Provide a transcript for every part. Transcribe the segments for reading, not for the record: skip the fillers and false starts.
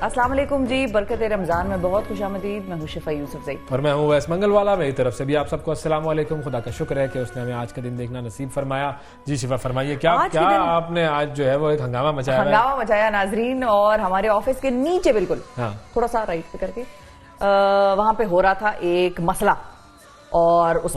السلام علیکم جی، برکت رمضان میں بہت خوش آمدید. میں ہوں شفا یوسف زئی اور میں ہوں ویس منگل والا. میری طرف سے بھی آپ سب کو السلام علیکم. خدا کا شکر ہے کہ اس نے ہمیں آج کا دن دیکھنا نصیب فرمایا. جی شفا فرمائیے کیا آپ نے آج جو ہے وہ ایک ہنگامہ مچایا ناظرین. اور ہمارے آفس کے نیچے بالکل تھوڑا سا رائٹ پہ کر کے وہاں پہ ہو رہا تھا ایک مسئلہ, اور اس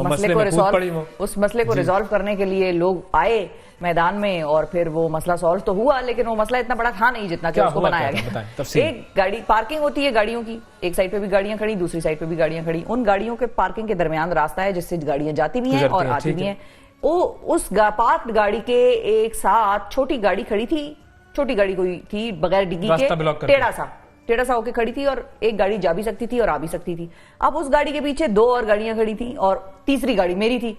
مسئلے کو ریزالو کرنے کے لیے لوگ آئے میدان میں, اور پھر وہ مسئلہ سالو تو ہوا, لیکن وہ مسئلہ اتنا بڑا تھا نہیں جتنا کہ اس کو بنایا گیا. ایک گاڑی پارکنگ ہوتی ہے گاڑیوں کی, ایک سائڈ پہ بھی گاڑیاں کھڑی, دوسری سائڈ پہ بھی گاڑیاں کھڑی. ان گاڑیوں کے پارکنگ کے درمیان راستہ ہے جس سے گاڑیاں جاتی بھی ہیں اور آتی بھی ہیں. اس پارکڈ گاڑی کے ایک ساتھ چھوٹی گاڑی کھڑی تھی, چھوٹی گاڑی کوئی تھی بغیر ڈگی کے, ٹیڑھا سا ہو کے کھڑی تھی, اور ایک گاڑی جا بھی سکتی تھی اور آ بھی سکتی تھی. اب اس گاڑی کے پیچھے دو اور گاڑیاں کھڑی تھیں اور تیسری گاڑی میری تھی.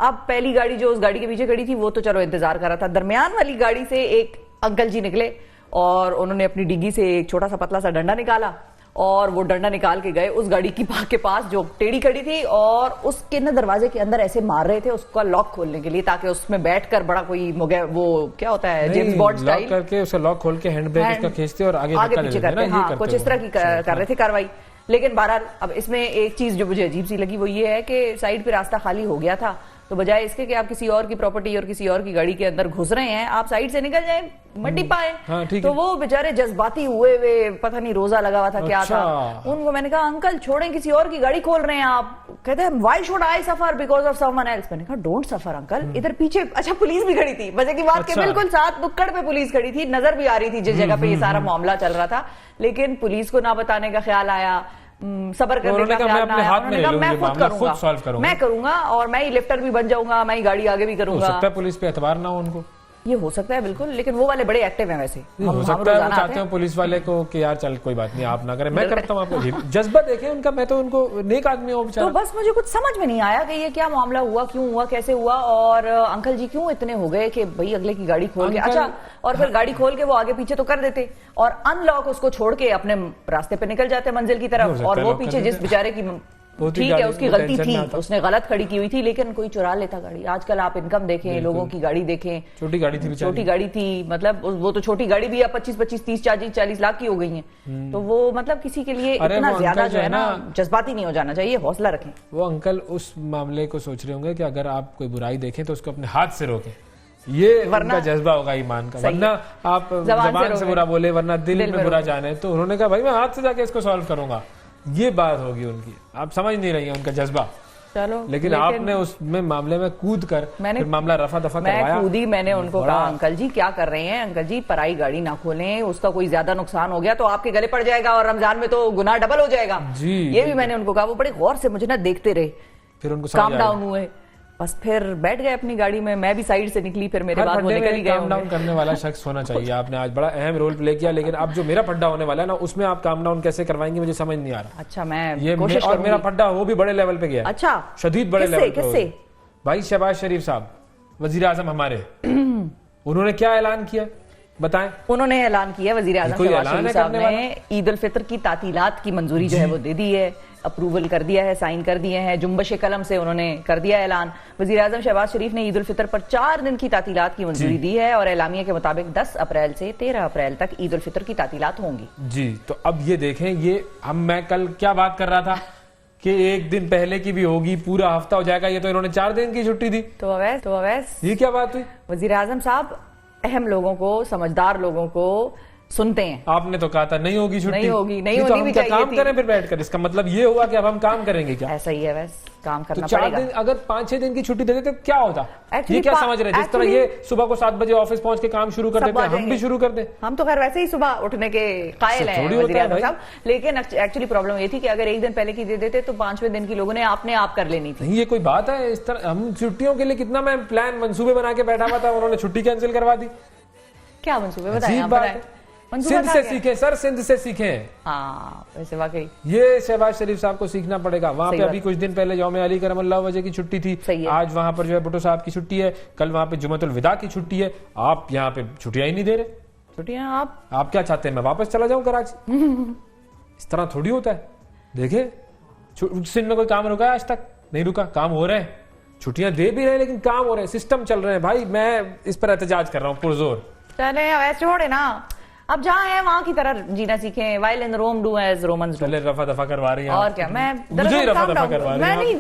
اب پہلی گاڑی جو اس گاڑی کے پیچھے کھڑی تھی وہ تو چلو انتظار کر رہا تھا. درمیان والی گاڑی سے ایک انکل جی نکلے اور انہوں نے اپنی ڈگی سے ایک چھوٹا سا پتلا سا ڈنڈا نکالا, اور وہ ڈنڈا نکال کے گئے اس گاڑی کے پاس جو ٹیڑھی کھڑی تھی, اور اس کے دروازے کے اندر ایسے مار رہے تھے اس کا لاک کھولنے کے لیے, تاکہ اس میں بیٹھ کر بڑا کوئی وہ کیا ہوتا ہے جیمز بانڈ سٹائل کر کے اسے لاک کھول کے ہینڈ بریک اس کا کھینچتے اور آگے پیچھے کرتے ہیں. کچھ اس طرح کی کر رہے تھے کاروائی. لیکن بہرحال اب اس میں ایک چیز جو مجھے عجیب سی لگی وہ یہ ہے کہ سائڈ پہ راستہ خالی ہو گیا تھا, تو بجائے اس کے کہ آپ کسی اور کی پراپرٹی اور کسی اور کی گاڑی کے اندر گھس رہے ہیں, آپ سائڈ سے نکل جائیں مٹی پائیں. تو وہ بیچارے جذباتی ہوئے پتہ نہیں روزہ لگا ہوا تھا کیا تھا. ان کو میں نے کہا انکل چھوڑیں, کسی اور کی گاڑی کھول رہے ہیں آپ. کہتے ہیں why should I suffer because of someone else. میں نے کہا don't suffer انکل. ادھر پیچھے اچھا پولیس بھی کھڑی تھی, مزے کی بات کہ بالکل ساتھ نکڑ پہ پولیس کھڑی تھی, نظر بھی آ رہی تھی جس جگہ پہ یہ سارا معاملہ چل رہا تھا, لیکن پولیس کو نہ بتانے کا خیال آیا, صبر کرنے کا خیال نہ آیا. انہوں نے کہا میں خود کروں گا, میں کروں گا, اور میں ہی لفٹر بھی بن جاؤں گا, میں ہی گاڑی آگے بھی کروں گا. ہو سکتا ہے پولیس پہ اعتبار نہ ہو ان کو, یہ ہو سکتا ہے بالکل, لیکن وہ والے بڑے ایکٹیو ہیں. ویسے ہو سکتا ہے وہ چاہتے ہیں پولیس والے کو کہ یار چل کوئی بات نہیں آپ نہ کریں, میں کرتا ہوں. آپ کو جذبہ دیکھیں ان کا, میں تو ان کو نیک آدمی ہوں بیچارہ. تو بس مجھے کچھ سمجھ میں نہیں آیا کہ یہ کیا معاملہ ہوا, کیوں ہوا, کیسے ہوا, اور انکل جی کیوں اتنے ہو گئے کہ بھائی اگلے کی گاڑی کھول کے, اچھا اور پھر گاڑی کھول کے وہ آگے پیچھے تو کر دیتے اور ان لاک اس کو چھوڑ کے اپنے راستے پہ نکل جاتے منزل کی طرف, اور وہ پیچھے جس بیچارے کی ٹھیک ہے اس کی غلطی تھی, اس نے غلط کھڑی کی ہوئی تھی, لیکن کوئی چرا لیتا گاڑی. آج کل آپ انکم دیکھیں, لوگوں کی گاڑی دیکھیں, چھوٹی گاڑی تھی, مطلب وہ تو چھوٹی گاڑی بھی اب 25 30 40 لاکھ کی ہو گئی ہیں. تو وہ مطلب کسی کے لیے اتنا زیادہ جو ہے نا جذباتی نہیں ہو جانا چاہیے, حوصلہ رکھیں. وہ انکل اس معاملے کو سوچ رہے ہوں گے کہ اگر آپ کوئی برائی دیکھیں تو اس کو اپنے ہاتھ سے روکیں, یہ ان کا جذبہ ہوگا ایمان کا, ورنہ آپ زبان سے برا بولے ورنہ دل میں برا جانے. تو انہوں نے کہا بھائی میں ہاتھ سے جا کے اس کو سالو کروں گا, یہ بات ہوگی ان کی. آپ سمجھ نہیں رہی ہیں ان کا جذبہ, چلو لیکن آپ نے اس میں معاملے میں کود کر معاملہ رفع دفع کروایا. میں نے ان کو کہا انکل جی کیا کر رہے ہیں, انکل جی پرائی گاڑی نہ کھولیں, اس کا کوئی زیادہ نقصان ہو گیا تو آپ کے گلے پڑ جائے گا, اور رمضان میں تو گناہ ڈبل ہو جائے گا. یہ بھی میں نے ان کو کہا. وہ بڑے غور سے مجھے نہ دیکھتے رہے, پھر ان کو کام ڈاؤن ہوئے, بس پھر بیٹھ گئے اپنی گاڑی میں, میں بھی سائیڈ سے نکلی, پھر میرے بعد وہ نکل ہی گئے. کام ڈاؤن کرنے والا شخص ہونا چاہیے. آپ نے آج بڑا اہم رول پلے کیا, لیکن اب جو میرا پڈا ہونے والا ہے نا اس میں آپ کام ڈاؤن کیسے کروائیں گے مجھے سمجھ نہیں آ رہا. اچھا میں کوشش اور میرا پڈا وہ بھی بڑے لیول پہ گیا. اچھا شدید بڑے لیول پہ. بھائی شہباز شریف صاحب وزیر اعظم ہمارے, انہوں نے کیا اعلان کیا بتائیں. انہوں نے اعلان کیا, وزیر اعظم شہباز شریف صاحب نے عید الفطر کی تعطیلات کی منظوری جو ہے وہ دے دی ہے, اپروول کر دیا ہے, سائن کر دیے ہیں, جنبش قلم سے انہوں نے کر دیا اعلان. وزیر اعظم شہباز شریف نے عید الفطر پر 4 دن کی تعطیلات کی منظوری دی ہے, اور اعلامیہ کے مطابق 10 اپریل سے 13 اپریل تک عید الفطر کی تعطیلات ہوں گی. جی تو اب یہ دیکھیں, یہ میں کل کیا بات کر رہا تھا کہ ایک دن پہلے کی بھی ہوگی, پورا ہفتہ ہو جائے گا, یہ تو انہوں نے 4 دن کی چھٹی دی. تو اویس یہ کیا بات ہوئی. وزیر اعظم صاحب اہم لوگوں کو, سمجھدار لوگوں کو سنتے ہیں. آپ نے تو کہا تھا نہیں ہوگی چھٹی, نہیں ہونی بھی چاہیے. کام کریں پھر بیٹھ کر, اس کا مطلب یہ ہوا کہ اب ہم کام کریں گے کیا. ایسا ہی ہے, ویسے کام کرنا پڑے گا. 4 دن اگر 5-6 دن کی چھٹی دیتے تو کیا ہوتا. یہ کیا سمجھ رہے ہیں, جس طرح یہ صبح کو 7 بجے آفس پہنچ کے کام شروع کر دیتے ہیں, ہم بھی شروع کر دیں. ہم تو خیر ویسے ہی صبح اٹھنے کے قائل ہیں وزیر اعظم صاحب, لیکن ایکچولی پرابلم یہ تھی کہ اگر ایک دن پہلے کی دے دیتے تو 5ویں دن کی لوگوں نے اپنے آپ کر لینی تھی. یہ کوئی بات ہے اس طرح. ہم چھٹیوں کے لیے کتنا میں پلان منصوبے بنا کے بیٹھا ہوا تھا, انہوں نے چھٹی کینسل کروا دی. کیا منصوبے بتائیں آپ. سندھ سے سیکھیں سر, سندھ سے سیکھیں. ویسے واقعی یہ شہباز شریف صاحب کو سیکھنا پڑے گا. وہاں پہ ابھی کچھ دن پہلے یوم علی کرم اللہ وجہ کی چھٹی تھی, آج وہاں پر جو ہے بھٹو صاحب کی چھٹی ہے, کل وہاں پہ جمعۃ الوداع کی چھٹی ہے. آپ یہاں پہ چھٹیاں ہی نہیں دے رہے. چھٹیاں آپ کیا چاہتے ہیں میں واپس چلا جاؤں کراچی؟ اس طرح تھوڑی ہوتا ہے. دیکھیں سندھ میں کوئی کام رکا ہے آج تک؟ نہیں رکا. کام ہو رہے ہیں, چھٹیاں دے بھی رہے ہیں لیکن کام ہو رہے ہیں, سسٹم چل رہے ہیں. بھائی میں اس پر احتجاج کر رہا ہوں پرزور. چلے ویسے چھوڑے نا, اب جہاں ہیں وہاں کی طرح جینا سیکھیں. while in Rome do as Romans do. پہلے رفع دفع کروا رہی ہیں اور کیا. میں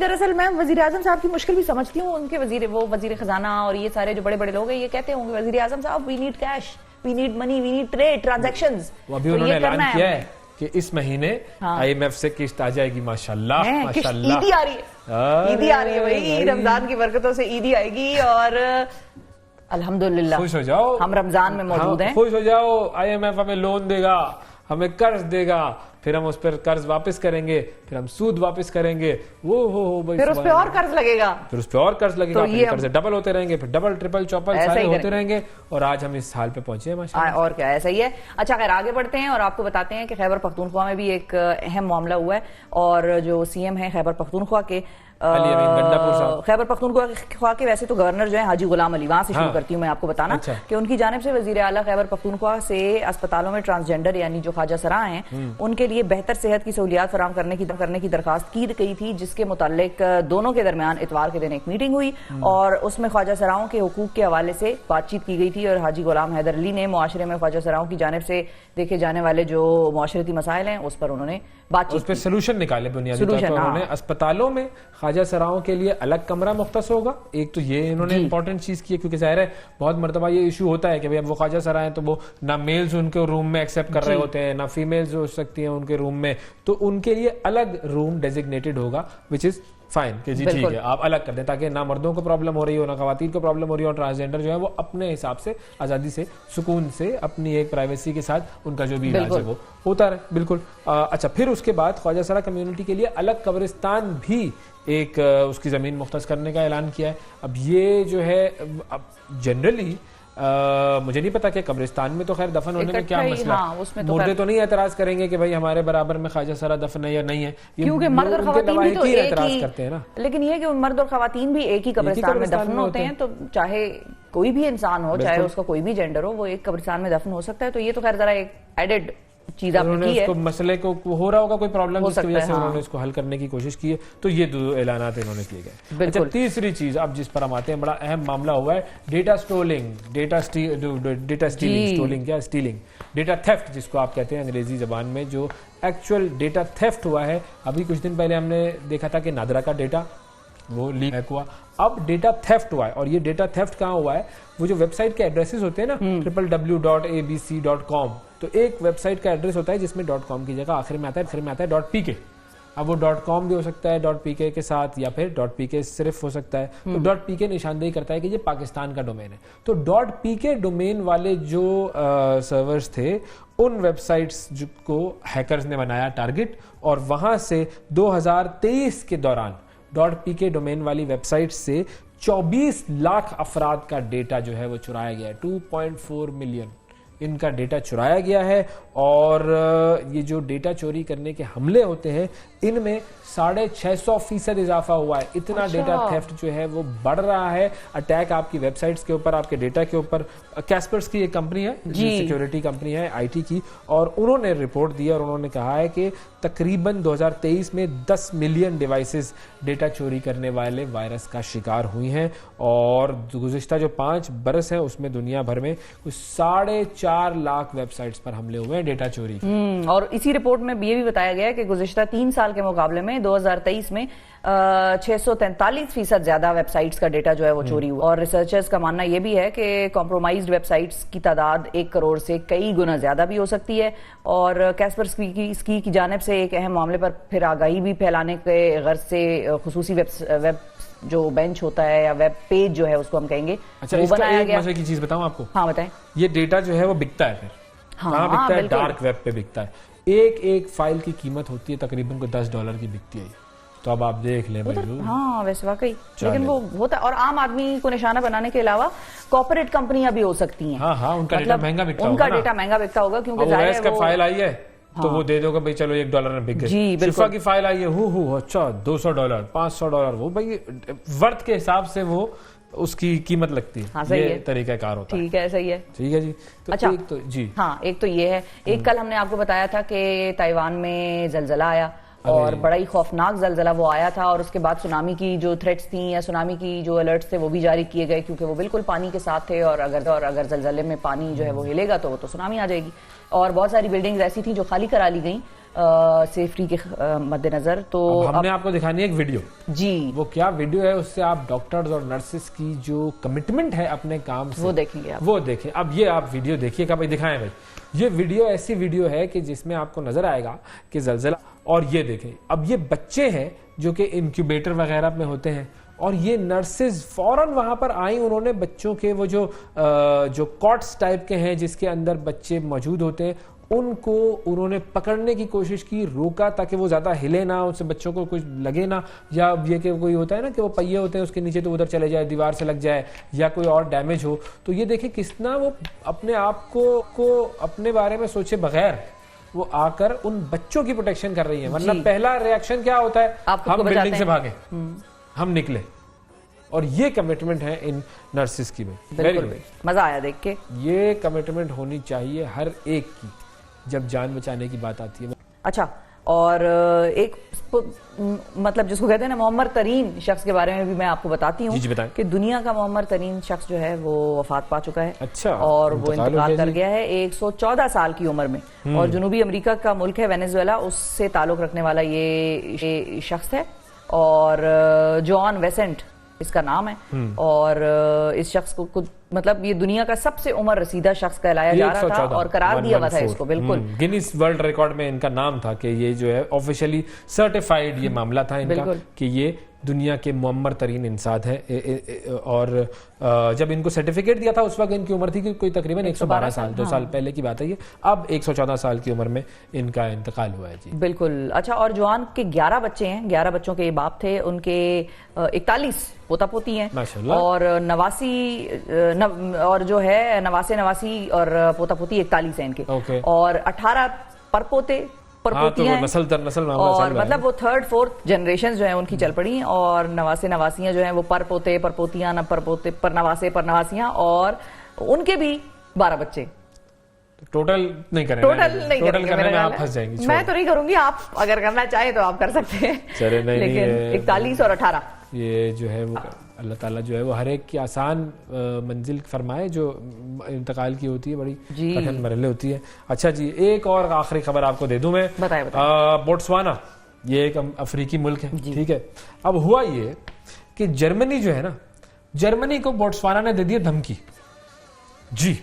دراصل میں وزیر اعظم صاحب کی مشکل بھی سمجھتی ہوں. ان کے وہ وزیر خزانہ اور یہ سارے جو بڑے بڑے لوگ ہیں یہ کہتے ہوں گے وزیر اعظم صاحب we need cash, we need money, we need trade transactions. ابھی انہوں نے اعلان کیا ہے کہ اس مہینے IMF سے قسط آ جائے گی. ماشاءاللہ ماشاءاللہ. عیدی آ رہی ہے, عیدی آ رہی ہے بھائی. رمضان کی برکتوں سے عیدی آئے گی اور الحمدللہ خوش ہو جاؤ. ہم رمضان میں موجود ہیں. خوش ہو جاؤ. IMF ہمیں لون دے گا, ہمیں قرض دے گا, پھر ہم اس پر قرض واپس کریں گے, پھر ہم سود واپس کریں گے. پھر اس پہ اور قرض لگے گا, پھر اس پہ اور قرض لگے گا, پھر قرض ڈبل ہوتے رہیں گے, پھر ڈبل ٹرپل چوپل سارے ہوتے رہیں گے. اور آج ہم اس حال پہ پہنچے ہیں. اور کیا, ایسا ہی ہے. اچھا خیر آگے بڑھتے ہیں اور آپ کو بتاتے ہیں کہ خیبر پختونخوا میں بھی ایک اہم معاملہ ہوا ہے. اور جو CM ہیں خیبر پختونخوا کے, خیبر پختونخوا کے ویسے تو گورنر جو ہیں حاجی غلام علی, وہاں سے شروع کرتی ہوں میں آپ کو بتانا کہ ان کی جانب سے وزیر اعلیٰ خیبر پختونخوا سے اسپتالوں میں ٹرانسجینڈر یعنی جو خواجہ سرا ہیں ان کے لیے بہتر صحت کی سہولیات فراہم کرنے کی درخواست کی گئی تھی, جس کے متعلق دونوں کے درمیان اتوار کے دن ایک میٹنگ ہوئی اور اس میں خواجہ سراؤں کے حقوق کے حوالے سے بات چیت کی گئی تھی. اور حاجی غلام حیدر علی نے معاشرے میں خواجہ سراؤں کی جانب سے دیکھے جانے والے جو معاشرتی مسائل ہیں اس پر انہوں نے بات چیت, اس پہ سلوشن نکالے. بنیادی طور پر انہوں نے اسپتالوں میں خواجہ سراؤں کے لیے الگ کمرہ مختص ہوگا. ایک تو یہ انہوں نے امپورٹنٹ چیز کی ہے, کیونکہ ظاہر ہے بہت مرتبہ یہ ایشو ہوتا ہے کہ اب وہ خواجہ سرا ہیں تو وہ نہ میلز ان کے روم میں ایکسیپٹ کر رہے ہوتے ہیں, نہ فیمیلز ہو سکتی ہیں ان کے روم میں, تو ان کے لیے الگ روم ڈیزگنیٹڈ ہوگا, وچ از فائن کہ جی ٹھیک ہے آپ الگ کر دیں, تاکہ نہ مردوں کو پرابلم ہو رہی ہو نہ خواتین کو پرابلم ہو رہی ہو. اور ٹرانسجینڈر جو ہے وہ اپنے حساب سے آزادی سے سکون سے اپنی ایک پرائیویسی کے ساتھ ان کا جو بھی علاج ہے وہ ہوتا رہے. بالکل. اچھا پھر اس کے بعد خواجہ سرا کمیونٹی کے لیے الگ قبرستان بھی ایک اس کی زمین مختص کرنے کا اعلان کیا ہے. اب یہ جو ہے جنرلی مجھے نہیں پتا کہ قبرستان میں تو خیر دفن ہونے میں کیا مسئلہ ہے. مردے تو نہیں اعتراض کریں گے کہ بھائی ہمارے برابر میں خواجہ سرا دفن ہے یا نہیں ہے, کیونکہ مرد اور خواتین بھی تو اعتراض کرتے ہیں نا. لیکن یہ کہ مرد اور خواتین بھی ایک ہی قبرستان میں دفن ہوتے ہیں, تو چاہے کوئی بھی انسان ہو, چاہے اس کا کوئی بھی جینڈر ہو, وہ ایک قبرستان میں دفن ہو سکتا ہے. تو یہ تو خیر ذرا ایک ایڈڈ چیز آپ نے کی ہے. مسئلے کو ہو رہا ہوگا کوئی پرابلم جس کی وجہ سے انہوں نے اس کو حل کرنے کی کوشش کی ہے, تو یہ دو اعلانات انہوں نے کیے گئے. اچھا تیسری چیز اب جس پر ہم آتے ہیں, بڑا اہم معاملہ ہوا ہے ڈیٹا اسٹولنگ, ڈیٹا تھیفٹ جس کو آپ کہتے ہیں انگریزی زبان میں, جو ایکچوئل ڈیٹا تھیفٹ ہوا ہے. ابھی کچھ دن پہلے ہم نے دیکھا تھا کہ نادرا کا ڈیٹا وہ لیک ہوا, اب ڈیٹا تھیفٹ ہوا ہے. اور یہ ڈیٹا تھیفٹ کہاں ہوا ہے, وہ جو ویب سائٹ کے ایڈریسز ہوتے ہیں نا www.abc.com, تو ایک ویب سائٹ کا ایڈریس ہوتا ہے جس میں .com کی جگہ آخر میں آتا ہے .pk. اب وہ .com بھی ہو سکتا ہے .pk کے ساتھ, یا پھر .pk صرف ہو سکتا ہے. تو .pk نشاندہی کرتا ہے کہ یہ پاکستان کا ڈومین ہے. تو .pk ڈومین والے جو سرورز تھے ان ویب سائٹس کو ہیکرز نے بنایا ٹارگٹ, اور وہاں سے 2023 کے دوران .pk ڈومین والی ویب سائٹ سے 24 لاکھ افراد کا ڈیٹا جو ہے وہ چرایا گیا ہے. 2.4 ملین ان کا ڈیٹا چرایا گیا ہے. اور یہ جو ڈیٹا چوری کرنے کے حملے ہوتے ہیں ان میں 650% اضافہ ہوا ہے. اتنا ڈیٹا تھیفٹ جو ہے وہ بڑھ رہا ہے. اٹیک آپ کی ویب سائٹس کے اوپر, آپ کے ڈیٹا کے اوپر. کیسپرس کی ایک کمپنی ہے, سیکیورٹی کمپنی ہے IT کی, اور انہوں نے رپورٹ دیا اور انہوں نے کہا ہے کہ تقریباً 2023 میں 10 ملین ڈیوائسز ڈیٹا چوری کرنے والے وائرس کا شکار ہوئی ہیں. اور گزشتہ جو 5 برس ہیں اس میں دنیا بھر میں 4.5 لاکھ ویب سائٹس پر حملے ہوئے ہیں ڈیٹا چوری. اور اسی رپورٹ میں یہ بھی بتایا گیا کہ گزشتہ 3 سال کے مقابلے میں 2023 میں 643% زیادہ ویب سائٹس کا ڈیٹا جو ہے وہ چوری ہوا. اور ریسرچرز کا ماننا یہ بھی ہے کہ کمپرومائزڈ ویب سائٹس کی تعداد 1 کروڑ سے کئی گنا زیادہ بھی ہو سکتی ہے. اور کیسپرسکی کی جانب سے ایک اہم معاملے پر پھر آگاہی بھی پھیلانے کے غرض سے خصوصی ویب جو بینچ ہوتا ہے یا ویب پیج جو ہے اس کو ہم کہیں گے. اچھا اس کا ایک مزے کی چیز بتاؤں آپ کو. ہاں بتائیں. یہ ڈیٹا جو ہے وہ بکتا ہے, پھر کہاں بکتا ہے, ڈارک ویب پہ بکتا ہے. ایک فائل کی قیمت ہوتی ہے تقریباً کو $10 کی بکتی ہے. تو اب آپ دیکھ لیں بھائی. ہاں ویسے واقعی, لیکن وہ ہوتا ہے. اور عام آدمی کو نشانہ بنانے کے علاوہ کارپوریٹ کمپنیاں بھی ہو سکتی ہیں. ہاں ان کا ڈیٹا مہنگا بکتا ہوگا, ان کا ڈیٹا مہنگا بکتا ہوگا کیونکہ ظاہر ہے وہ فائل آئی ہے تو وہ دے دو گا بھائی چلو $1 میں بک گئی. شفا کی فائل آئی ہے اچھا $200 $500, وہ بھائی ورتھ کے حساب سے وہ اس کی قیمت لگتی ہے. یہ طریقہ کار ہوتا ہے. ٹھیک ہے, صحیح ہے. ٹھیک ہے جی. اچھا ایک تو یہ ہے. ایک کل ہم نے آپ کو بتایا تھا کہ تائیوان میں زلزلہ آیا اور بڑا ہی خوفناک زلزلہ وہ آیا تھا, اور اس کے بعد سونامی کی جو تھریٹس تھیں یا سونامی کی جو الرٹس تھے وہ بھی جاری کیے گئے, کیونکہ وہ بالکل پانی کے ساتھ تھے, اور اگر زلزلے میں پانی جو ہے وہ ہلے گا تو وہ تو سونامی آ جائے گی. اور بہت ساری بلڈنگز ایسی تھیں جو خالی کرا لی گئیں سیفٹی کے مد نظر. تو ہم نے آپ کو دکھانی ہے ایک ویڈیو. جی وہ کیا ویڈیو ہے, اس سے آپ ڈاکٹرز اور نرسز کی جو کمٹمنٹ ہے اپنے کام سے وہ دیکھیں گے, وہ دیکھیں. اب یہ آپ ویڈیو دیکھیے گا, بھائی دکھائیں بھائی. یہ ویڈیو ایسی ویڈیو ہے کہ جس میں آپ کو نظر آئے گا کہ زلزلہ, اور یہ دیکھیں اب یہ بچے ہیں جو کہ انکیوبیٹر وغیرہ میں ہوتے ہیں, اور یہ نرسز فوراً وہاں پر آئیں. انہوں نے بچوں کے وہ جو کاٹس ٹائپ کے ہیں جس کے اندر بچے موجود ہوتے ہیں, ان کو انہوں نے پکڑنے کی کوشش کی, روکا تاکہ وہ زیادہ ہلے نہ, ان سے بچوں کو کچھ لگے نہ, یا یہ کہ کوئی ہوتا ہے نا کہ وہ پہیے ہوتے ہیں اس کے نیچے تو ادھر چلے جائے, دیوار سے لگ جائے, یا کوئی اور ڈیمیج ہو. تو یہ دیکھیں کتنا وہ اپنے آپ کو اپنے بارے میں سوچے بغیر وہ آ کر ان بچوں کی پروٹیکشن کر رہی ہیں. ورنہ پہلا ریاکشن کیا ہوتا ہے, ہم بلڈنگ سے بھاگے, ہم نکلے. اور یہ کمٹمنٹ ہے ان نرسز کی. بالکل مزہ آیا دیکھ کے. یہ کمٹمنٹ ہونی چاہیے ہر ایک کی جب جان بچانے کی بات آتی ہے. اچھا, اور ایک مطلب جس کو کہتے ہیں نا معمر ترین شخص کے بارے میں بھی میں آپ کو بتاتی ہوں کہ دنیا کا معمر ترین شخص جو ہے وہ وفات پا چکا ہے. اچھا, اور وہ انتقال کر گیا ہے 114 سال کی عمر میں. اور جنوبی امریکہ کا ملک ہے وینیزویلا, اس سے تعلق رکھنے والا یہ شخص ہے, اور جوان ویسنٹ اس کا نام ہے. اور اس شخص کو مطلب یہ دنیا کا سب سے عمر رسیدہ شخص کہلایا جا رہا تھا, اور قرار دیا ہوا تھا اس کو. بالکل گینیس ورلڈ ریکارڈ میں ان کا نام تھا کہ یہ جو ہے آفیشیلی سرٹیفائیڈ یہ معاملہ تھا ان کا کہ یہ دنیا کے معمر ترین انسان ہے. اور جب ان کو سرٹیفکیٹ دیا تھا اس وقت ان کی عمر تھی کہ کوئی تقریباً 112 سال, 2 سال پہلے کی بات ہے یہ. اب 114 سال کی عمر میں ان کا انتقال ہوا ہے. جی بالکل. اچھا, اور جوان کے 11 بچے ہیں, 11 بچوں کے یہ باپ تھے, ان کے 41 پوتا پوتی ہیں, اور 89 اور جو ہے نواسی اور پوتا پوتی 41 ہیں ان کے, اور 18 پرپوتے پرپوتیاں ہیں, نسل در نسل, اور مطلب وہ 3rd 4th جنریشن جو ہیں ان کی چل پڑی ہیں. اور نواسیاں جو ہیں وہ پرپوتے پرپوتیاں پرپوتے پرنواسیاں, اور ان کے بھی 12 بچے. ٹوٹل نہیں کریں گے, ٹوٹل کرنے میں آپ پھنس جائیں گی. میں تو نہیں کروں گی, آپ اگر کرنا چاہیں تو آپ کر سکتے ہیں, لیکن 41 اور 18 یہ جو ہے وہ اللہ تعالیٰ جو ہے وہ ہر ایک کی آسان منزل فرمائے. جو انتقال کی ہوتی ہے بڑی کٹھن مرحلے ہوتی ہے. اچھا جی, ایک اور آخری خبر آپ کو دے دوں میں. بوٹسوانا یہ ایک افریقی ملک ہے, ٹھیک ہے. اب ہوا یہ کہ جرمنی جو ہے نا, جرمنی کو بوٹسوانا نے دے دی دھمکی. جی,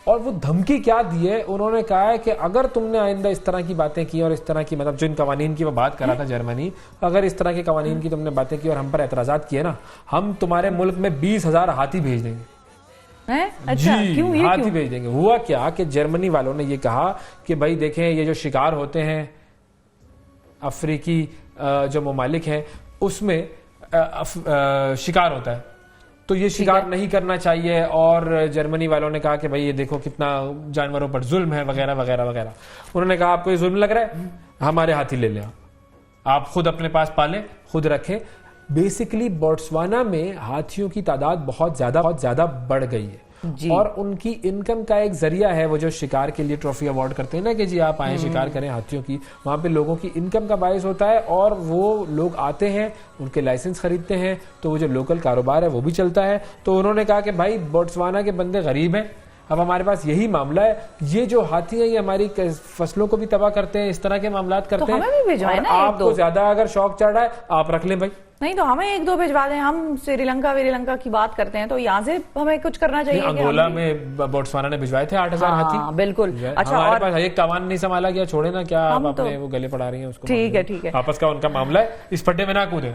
اور وہ دھمکی کیا دی ہے, انہوں نے کہا ہے کہ اگر تم نے آئندہ اس طرح کی باتیں کی اور اس طرح کی مطلب جو ان قوانین کی وہ بات کر رہا تھا جرمنی, اگر اس طرح کے قوانین کی تم نے باتیں کی اور ہم پر اعتراضات کیے نا, ہم تمہارے ملک میں 20,000 ہاتھی بھیج دیں گے. جی, ہاتھی بھیج دیں گے. ہوا کیا کہ جرمنی والوں نے یہ کہا کہ بھائی دیکھیں یہ جو شکار ہوتے ہیں افریقی جو ممالک ہیں اس میں شکار ہوتا ہے, تو یہ شکار نہیں کرنا چاہیے. اور جرمنی والوں نے کہا کہ بھائی یہ دیکھو کتنا جانوروں پر ظلم ہے وغیرہ وغیرہ وغیرہ. انہوں نے کہا آپ کو یہ ظلم لگ رہا ہے, ہمارے ہاتھی لے لیں, آپ خود اپنے پاس پالیں, خود رکھیں. بیسیکلی بوٹسوانا میں ہاتھیوں کی تعداد بہت زیادہ بڑھ گئی ہے, اور ان کی انکم کا ایک ذریعہ ہے وہ جو شکار کے لیے ٹرافی ایوارڈ کرتے ہیں نا کہ جی آپ آئیں شکار کریں ہاتھیوں کی, وہاں پہ لوگوں کی انکم کا باعث ہوتا ہے. اور وہ لوگ آتے ہیں, ان کے لائسنس خریدتے ہیں, تو وہ جو لوکل کاروبار ہے وہ بھی چلتا ہے. تو انہوں نے کہا کہ بھائی بوٹسوانا کے بندے غریب ہیں, اب ہمارے پاس یہی معاملہ ہے, یہ جو ہاتھی ہیں یہ ہماری فصلوں کو بھی تباہ کرتے ہیں, اس طرح کے معاملات کرتے ہیں. آپ کو زیادہ اگر شوق چڑھ رہا ہے آپ رکھ لیں بھائی, نہیں تو ہمیں 1-2 بھیجوا دیں. ہم سری لنکا کی بات کرتے ہیں تو یہاں سے ہمیں کچھ کرنا چاہیے. انگولا میں بوٹسوانا نے بھجوائے تھے 8,000 ہاتھی. بالکل. اچھا, ہمارے پاس ایک کاوان نہیں سنبھالا گیا, چھوڑے نا, کیا آپ اپنے وہ گلے پڑا رہی ہیں اس کو. ٹھیک ہے, آپس کا ان کا معاملہ ہے, اس پٹے میں نہ کودیں,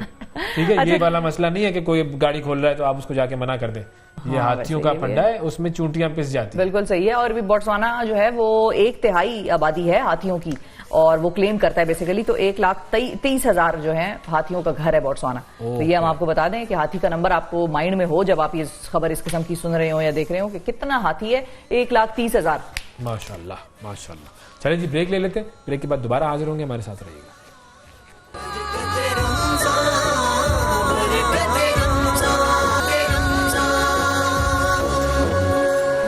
ٹھیک ہے. یہ والا مسئلہ نہیں ہے کہ کوئی گاڑی کھول رہا ہے تو آپ اس کو جا کے منع کر دیں. یہ ہاتھیوں کا پنڈا ہے, اس میں چونٹیاں پس جاتی. بالکل صحیح ہے. اور بھی بوٹسوانا جو ہے وہ 1/3 آبادی ہے ہاتھیوں کی, اور وہ کلیم کرتا ہے بیسیکلی. تو 1,30,000 جو ہیں ہاتھیوں کا گھر ہے بوٹسوانا. تو یہ ہم آپ کو بتا دیں کہ ہاتھی کا نمبر آپ کو مائنڈ میں ہو جب آپ یہ خبر اس قسم کی سن رہے ہو یا دیکھ رہے ہو کہ کتنا ہاتھی ہے. 1,30,000. ماشاءاللہ ماشاءاللہ. چلیں جی بریک لے لیتے ہیں, بریک کے بعد دوبارہ حاضر ہوں گے, ہمارے ساتھ رہیے گا.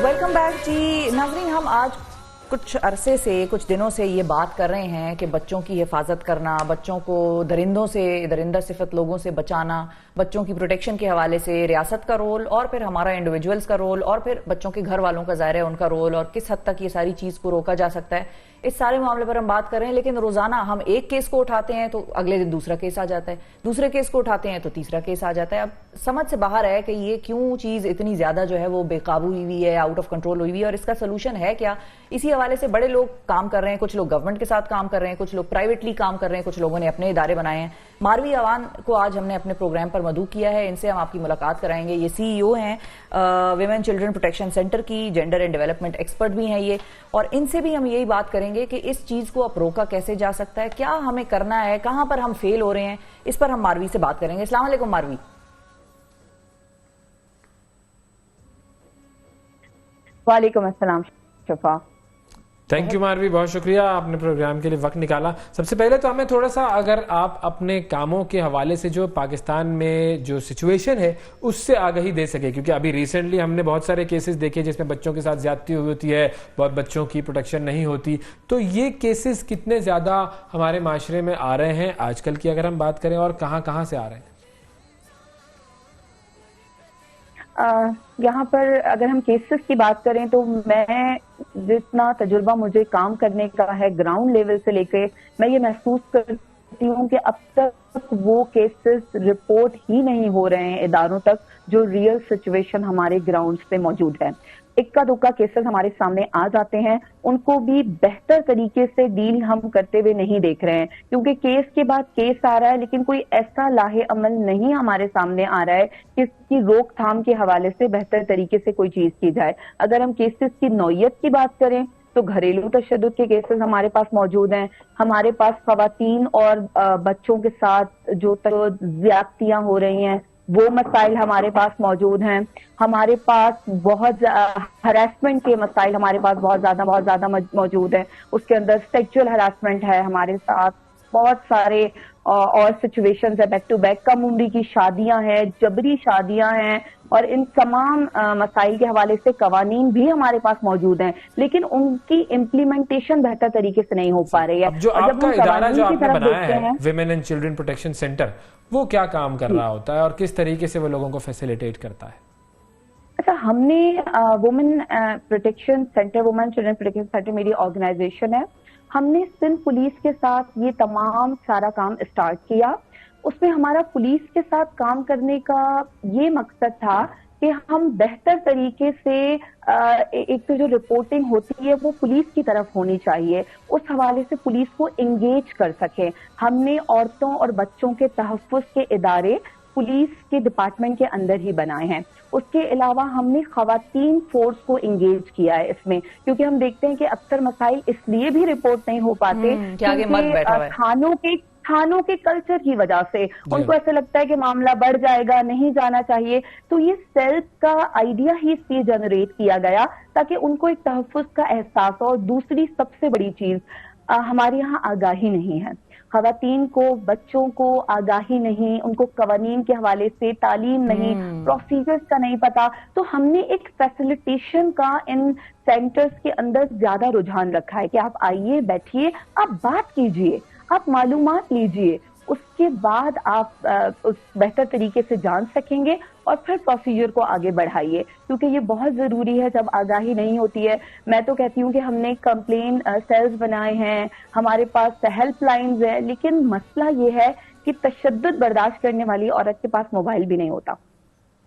Welcome back. جی ناظرین, ہم آج کچھ عرصے سے کچھ دنوں سے یہ بات کر رہے ہیں کہ بچوں کی حفاظت کرنا، بچوں کو درندوں سے، درندہ صفت لوگوں سے بچانا، بچوں کی پروٹیکشن کے حوالے سے ریاست کا رول اور پھر ہمارا انڈیویجولز کا رول اور پھر بچوں کے گھر والوں کا ظاہر ہے ان کا رول اور کس حد تک یہ ساری چیز کو روکا جا سکتا ہے، اس سارے معاملے پر ہم بات کر رہے ہیں. لیکن روزانہ ہم ایک کیس کو اٹھاتے ہیں تو اگلے دن دوسرا کیس آ جاتا ہے، دوسرے کیس کو اٹھاتے ہیں تو تیسرا کیس آ جاتا ہے. اب سمجھ سے باہر ہے کہ یہ کیوں چیز اتنی زیادہ جو ہے وہ بے قابو ہوئی ہے، آؤٹ آف کنٹرول ہوئی ہے، اور اس کا سولوشن ہے کیا. اسی حوالے سے بڑے لوگ کام کر رہے ہیں، کچھ لوگ گورنمنٹ کے ساتھ کام کر رہے ہیں، کچھ لوگ پرائیویٹلی کام کر رہے ہیں، کچھ لوگوں نے اپنے ادارے بنائے ہیں. ماروی اوان کو آج ہم نے اپنے پروگرام پر مدعو کیا ہے، ان سے ہم آپ کی ملاقات کرائیں گے. یہ سی ای او ہیں ویمن چلڈرن پروٹیکشن سینٹر کی، جینڈر اینڈ ڈیولپمنٹ ایکسپرٹ بھی ہیں یہ، اور ان سے بھی ہم یہی بات کریں گے کہ اس چیز کو اب روکا کیسے جا سکتا ہے، کیا ہمیں کرنا ہے، کہاں پر ہم فیل ہو رہے ہیں، اس پر ہم ماروی سے بات کریں گے. السلام علیکم ماروی. وعلیکم السلام شفا. تھینک یو ماروی، بہت شکریہ آپ نے پروگرام کے لیے وقت نکالا. سب سے پہلے تو ہمیں تھوڑا سا اگر آپ اپنے کاموں کے حوالے سے جو پاکستان میں جو سچویشن ہے اس سے آگاہی دے سکے، کیونکہ ابھی ریسنٹلی ہم نے بہت سارے کیسز دیکھے جس میں بچوں کے ساتھ زیادتی ہوتی ہے، بہت بچوں کی پروٹیکشن نہیں ہوتی. تو یہ کیسز کتنے زیادہ ہمارے معاشرے میں آ رہے ہیں آج کل کی اگر ہم بات کریں، اور کہاں کہاں سے آ رہے ہیں؟ یہاں پر اگر ہم کیسز کی بات کریں تو میں جتنا تجربہ مجھے کام کرنے کا ہے گراؤنڈ لیول سے لے کے، میں یہ محسوس کرتی ہوں کہ اب تک وہ کیسز رپورٹ ہی نہیں ہو رہے ہیں اداروں تک جو ریئل سچویشن ہمارے گراؤنڈ پہ موجود ہے. اکا دکا کیسز ہمارے سامنے آ جاتے ہیں، ان کو بھی بہتر طریقے سے ڈیل ہم کرتے ہوئے نہیں دیکھ رہے ہیں، کیونکہ کیس کے بعد کیس آ رہا ہے لیکن کوئی ایسا لاہے عمل نہیں ہمارے سامنے آ رہا ہے کہ اس کی روک تھام کے حوالے سے بہتر طریقے سے کوئی چیز کی جائے. اگر ہم کیسز کی نوعیت کی بات کریں تو گھریلو تشدد کے کیسز ہمارے پاس موجود ہیں، ہمارے پاس خواتین اور بچوں کے ساتھ جو زیادتیاں ہو رہی ہیں وہ مسائل ہمارے پاس موجود ہیں، ہمارے پاس بہت ہراسمنٹ کے مسائل ہمارے پاس بہت زیادہ موجود ہیں. اس کے اندر سیکچول ہراسمنٹ ہے ہمارے ساتھ، بہت سارے اور سچویشنز ہے، بیک ٹو بیک کم عمری کی شادیاں ہیں، جبری شادیاں ہیں، اور ان تمام مسائل کے حوالے سے قوانین بھی ہمارے پاس موجود ہیں لیکن ان کی امپلیمنٹیشن بہتر طریقے سے نہیں ہو پا رہی ہے. جو آپ کا ادارہ جو آپ نے بنایا ہے women and children protection centre, وہ کیا کام کر رہا ہوتا ہے اور کس طریقے سے وہ لوگوں کو فیسیلیٹیٹ کرتا ہے؟ اچھا، ہم نے women protection centre, women children protection centre میری آرگنائزیشن ہے، ہم نے سندھ پولیس کے ساتھ یہ تمام سارا کام اسٹارٹ کیا. اس میں ہمارا پولیس کے ساتھ کام کرنے کا یہ مقصد تھا کہ ہم بہتر طریقے سے ایک تو جو رپورٹنگ ہوتی ہے وہ پولیس کی طرف ہونی چاہیے، اس حوالے سے پولیس کو انگیج کر سکیں. ہم نے عورتوں اور بچوں کے تحفظ کے ادارے پولیس کے ڈپارٹمنٹ کے اندر ہی بنائے ہیں. اس کے علاوہ ہم نے خواتین فورس کو انگیج کیا ہے اس میں، کیونکہ ہم دیکھتے ہیں کہ اکثر مسائل اس لیے بھی رپورٹ نہیں ہو پاتے کیونکہ تھانوں کے کلچر کی وجہ سے ان کو ایسا لگتا ہے کہ معاملہ بڑھ جائے گا، نہیں جانا چاہیے. تو یہ سیلف کا آئیڈیا ہی اس لیے جنریٹ کیا گیا تاکہ ان کو ایک تحفظ کا احساس ہو. اور دوسری سب سے بڑی چیز، ہمارے یہاں آگاہی نہیں ہے، خواتین کو، بچوں کو آگاہی نہیں، ان کو قوانین کے حوالے سے تعلیم نہیں، پروسیجرز کا نہیں پتا. تو ہم نے ایک فیسیلیٹیشن کا ان سینٹرز کے اندر زیادہ رجحان رکھا ہے کہ آپ آئیے، بیٹھیے، آپ بات کیجئے، آپ معلومات لیجئے، اس کے بعد آپ اس بہتر طریقے سے جان سکیں گے اور پھر پروسیجر کو آگے بڑھائیے، کیونکہ یہ بہت ضروری ہے. جب آگاہی نہیں ہوتی ہے، میں تو کہتی ہوں کہ ہم نے کمپلین سیلز بنائے ہیں، ہمارے پاس ہیلپ لائنز ہیں، لیکن مسئلہ یہ ہے کہ تشدد برداشت کرنے والی عورت کے پاس موبائل بھی نہیں ہوتا،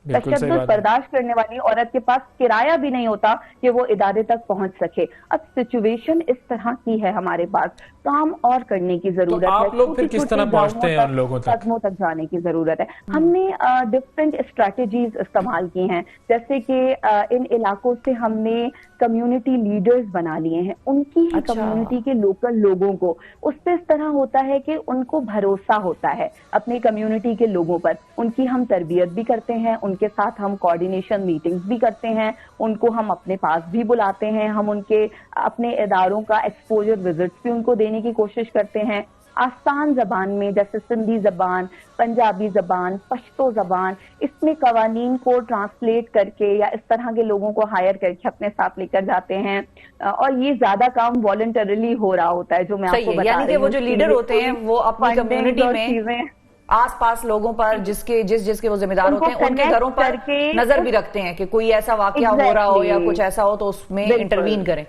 تشدد برداشت کرنے والی عورت کے پاس کرایہ بھی نہیں ہوتا کہ وہ ادارے تک پہنچ سکے. اب سچویشن اس طرح کی ہے، ہمارے پاس کام اور کرنے کی ضرورت ہے. آپ لوگ پھر کس طرح پہنچتے ہیں ان لوگوں تک؟ قدموں تک جانے کی ضرورت ہے. ہم نے ڈفرینٹ اسٹریٹجیز استعمال کی ہیں، جیسے کہ ان علاقوں سے ہم نے کمیونٹی لیڈرز بنا لیے ہیں، ان کی ہی کمیونٹی کے لوکل لوگوں کو. اس سے اس طرح ہوتا ہے کہ ان کو بھروسہ ہوتا ہے اپنی کمیونٹی کے لوگوں پر. ان کی ہم تربیت بھی کرتے ہیں، ان کے ساتھ ہم کوارڈینیشن میٹنگز بھی کرتے ہیں، ان کو ہم اپنے پاس بھی بلاتے ہیں، ہم ان کے اپنے اداروں کا ایکسپوجر وزٹس بھی ان کو دینے کی کوشش کرتے ہیں. آسان زبان میں، جیسے سندھی زبان، پنجابی زبان، پشتو زبان، اس میں قوانین کو ٹرانسلیٹ کر کے یا اس طرح کے لوگوں کو ہائر کر کے اپنے ساتھ لے کر جاتے ہیں، اور یہ زیادہ کام والنٹریلی ہو رہا ہوتا ہے، جو میں آپ کو بتا رہی ہوں. یعنی کہ وہ جو لیڈر ہوتے ہیں وہ اپنی کمیونٹی میں آس پاس لوگوں پر جس کے وہ ذمہ دار ہوتے ہیں ان کے گھروں پر نظر بھی رکھتے ہیں کہ کوئی ایسا واقعہ ہو رہا ہو یا کچھ ایسا ہو تو اس میں انٹروین کریں.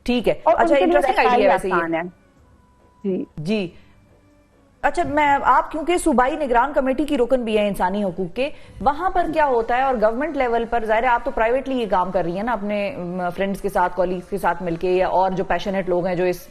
ٹھیک ہے. اچھا انٹرسٹنگ آئیڈیا ویسے یہ. جی اچھا، میں آپ کیونکہ صوبائی نگران کمیٹی کی رکن بھی ہیں انسانی حقوق کے، وہاں پر کیا ہوتا ہے اور گورنمنٹ لیول پر ظاہر ہے آپ تو پرائیویٹلی یہ کام کر رہی ہیں نا اپنے فرینڈز کے ساتھ، کولیگز کے ساتھ مل کے، یا اور جو پیشنیٹ لوگ ہیں جو اس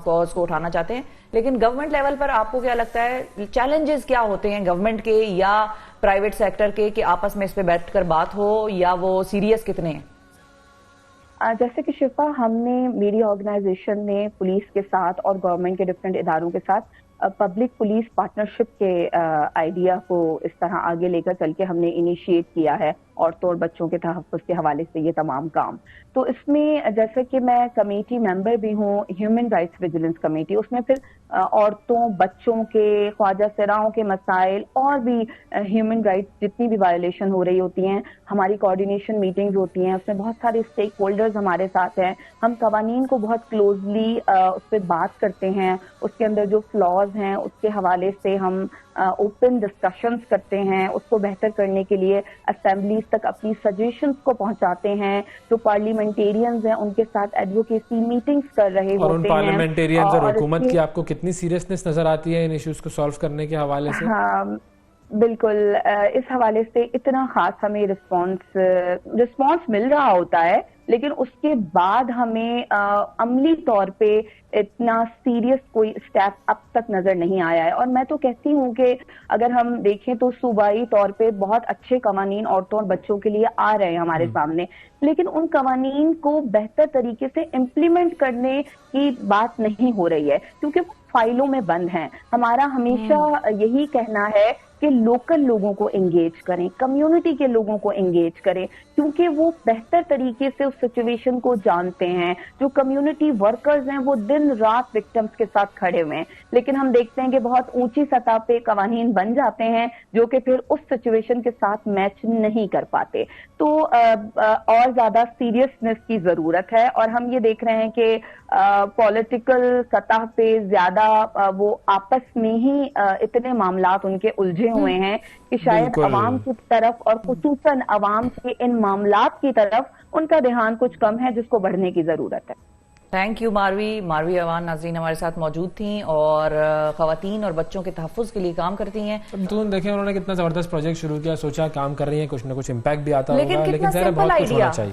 کاز کو اٹھانا چاہتے ہیں، لیکن گورنمنٹ لیول پر آپ کو کیا لگتا ہے چیلنجز کیا ہوتے ہیں گورنمنٹ کے یا پرائیویٹ سیکٹر کے کہ آپس میں اس پہ بیٹھ کر بات ہو، یا وہ سیریس کتنے ہیں؟ جیسے کہ شفا، ہم نے میری آرگنائزیشن نے پولیس کے ساتھ اور گورنمنٹ کے ڈفرینٹ اداروں کے ساتھ پبلک پولیس پارٹنرشپ کے آئیڈیا کو اس طرح آگے لے کر چل کے ہم نے انیشیٹ کیا ہے، عورتوں اور بچوں کے تحفظ کے حوالے سے یہ تمام کام. تو اس میں جیسے کہ میں کمیٹی ممبر بھی ہوں ہیومن رائٹس ویجیلنس کمیٹی، اس میں پھر عورتوں، بچوں کے، خواجہ سراؤں کے مسائل اور بھی ہیومن رائٹس جتنی بھی وائلیشن ہو رہی ہوتی ہیں، ہماری کوآرڈینیشن میٹنگز ہوتی ہیں، اس میں بہت سارے اسٹیک ہولڈرز ہمارے ساتھ ہیں. ہم قوانین کو بہت کلوزلی اس پہ بات کرتے ہیں، اس کے اندر جو فلاز ہیں اس کے حوالے سے ہم اوپن ڈسکشنز کرتے ہیں، اس کو بہتر کرنے کے لیے اسمبلیز تک اپنی سجیشنز کو پہنچاتے ہیں. جو پارلیمنٹیرینز ہیں ان کے ساتھ ایڈوکیسی میٹنگز کر رہے ہوتے ہیں. اور ان پارلیمنٹیرینز اور حکومت کی آپ کو کتنی سیریسنس نظر آتی ہے ان ایشوز کو سالو کرنے کے حوالے سے؟ ہاں بالکل، اس حوالے سے اتنا خاص ہمیں رسپانس مل رہا ہوتا ہے، لیکن اس کے بعد ہمیں عملی طور پہ اتنا سیریس کوئی اسٹیپ اب تک نظر نہیں آیا ہے. اور میں تو کہتی ہوں کہ اگر ہم دیکھیں تو صوبائی طور پہ بہت اچھے قوانین عورتوں اور بچوں کے لیے آ رہے ہیں ہمارے سامنے، لیکن ان قوانین کو بہتر طریقے سے امپلیمنٹ کرنے کی بات نہیں ہو رہی ہے کیونکہ وہ فائلوں میں بند ہیں. ہمارا ہمیشہ یہی کہنا ہے کہ لوکل لوگوں کو انگیج کریں، کمیونٹی کے لوگوں کو انگیج کریں، کیونکہ وہ بہتر طریقے سے اس سچویشن کو جانتے ہیں. جو کمیونٹی ورکرز ہیں وہ دن رات وکٹمز کے ساتھ کھڑے ہوئے ہیں، لیکن ہم دیکھتے ہیں کہ بہت اونچی سطح پہ قوانین بن جاتے ہیں جو کہ پھر اس سچویشن کے ساتھ میچ نہیں کر پاتے. تو اور زیادہ سیریسنس کی ضرورت ہے، اور ہم یہ دیکھ رہے ہیں کہ پولیٹیکل سطح پہ زیادہ وہ آپس میں ہی اتنے معاملات ان کے الجھے ہوئے ہیں کہ شاید عوام کی طرف اور خصوصاً عوام کے ان معاملات کی طرف ان کا دھیان کچھ کم ہے، جس کو بڑھنے کی ضرورت ہے. تھینک یو ماروی اوان ناظرین ہمارے ساتھ موجود تھیں اور خواتین اور بچوں کے تحفظ کے لیے کام کرتی ہیں. دیکھیں انہوں نے کتنا زبردست پروجیکٹ شروع کیا، سوچا کام کر رہی ہیں، کچھ نہ کچھ امپیکٹ بھی آتا ہوگا، لیکن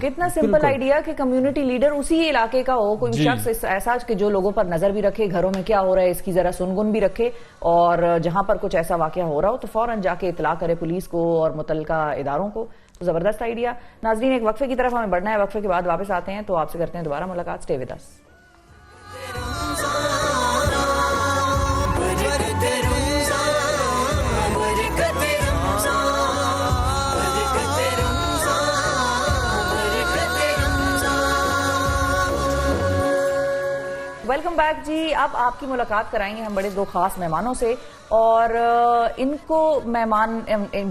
کتنا سمپل آئیڈیا کہ کمیونٹی لیڈر اسی علاقے کا ہو، کوئی شخص ایسا کہ جو لوگوں پر نظر بھی رکھے، گھروں میں کیا ہو رہا ہے اس کی ذرا سنگن بھی رکھے، اور جہاں پر کچھ ایسا واقعہ ہو رہا ہو تو فوراً جا کے اطلاع کرے پولیس کو اور متعلقہ اداروں کو. زبردست آئیڈیا. ناظرین ایک وقفے کی طرف ہمیں بڑھنا ہے، وقفے کے بعد واپس آتے ہیں تو آپ سے کرتے ہیں دوبارہ ملاقات. Stay with us. Welcome back جی. اب آپ کی ملاقات کرائیں گے ہم بڑے دو خاص مہمانوں سے، اور ان کو مہمان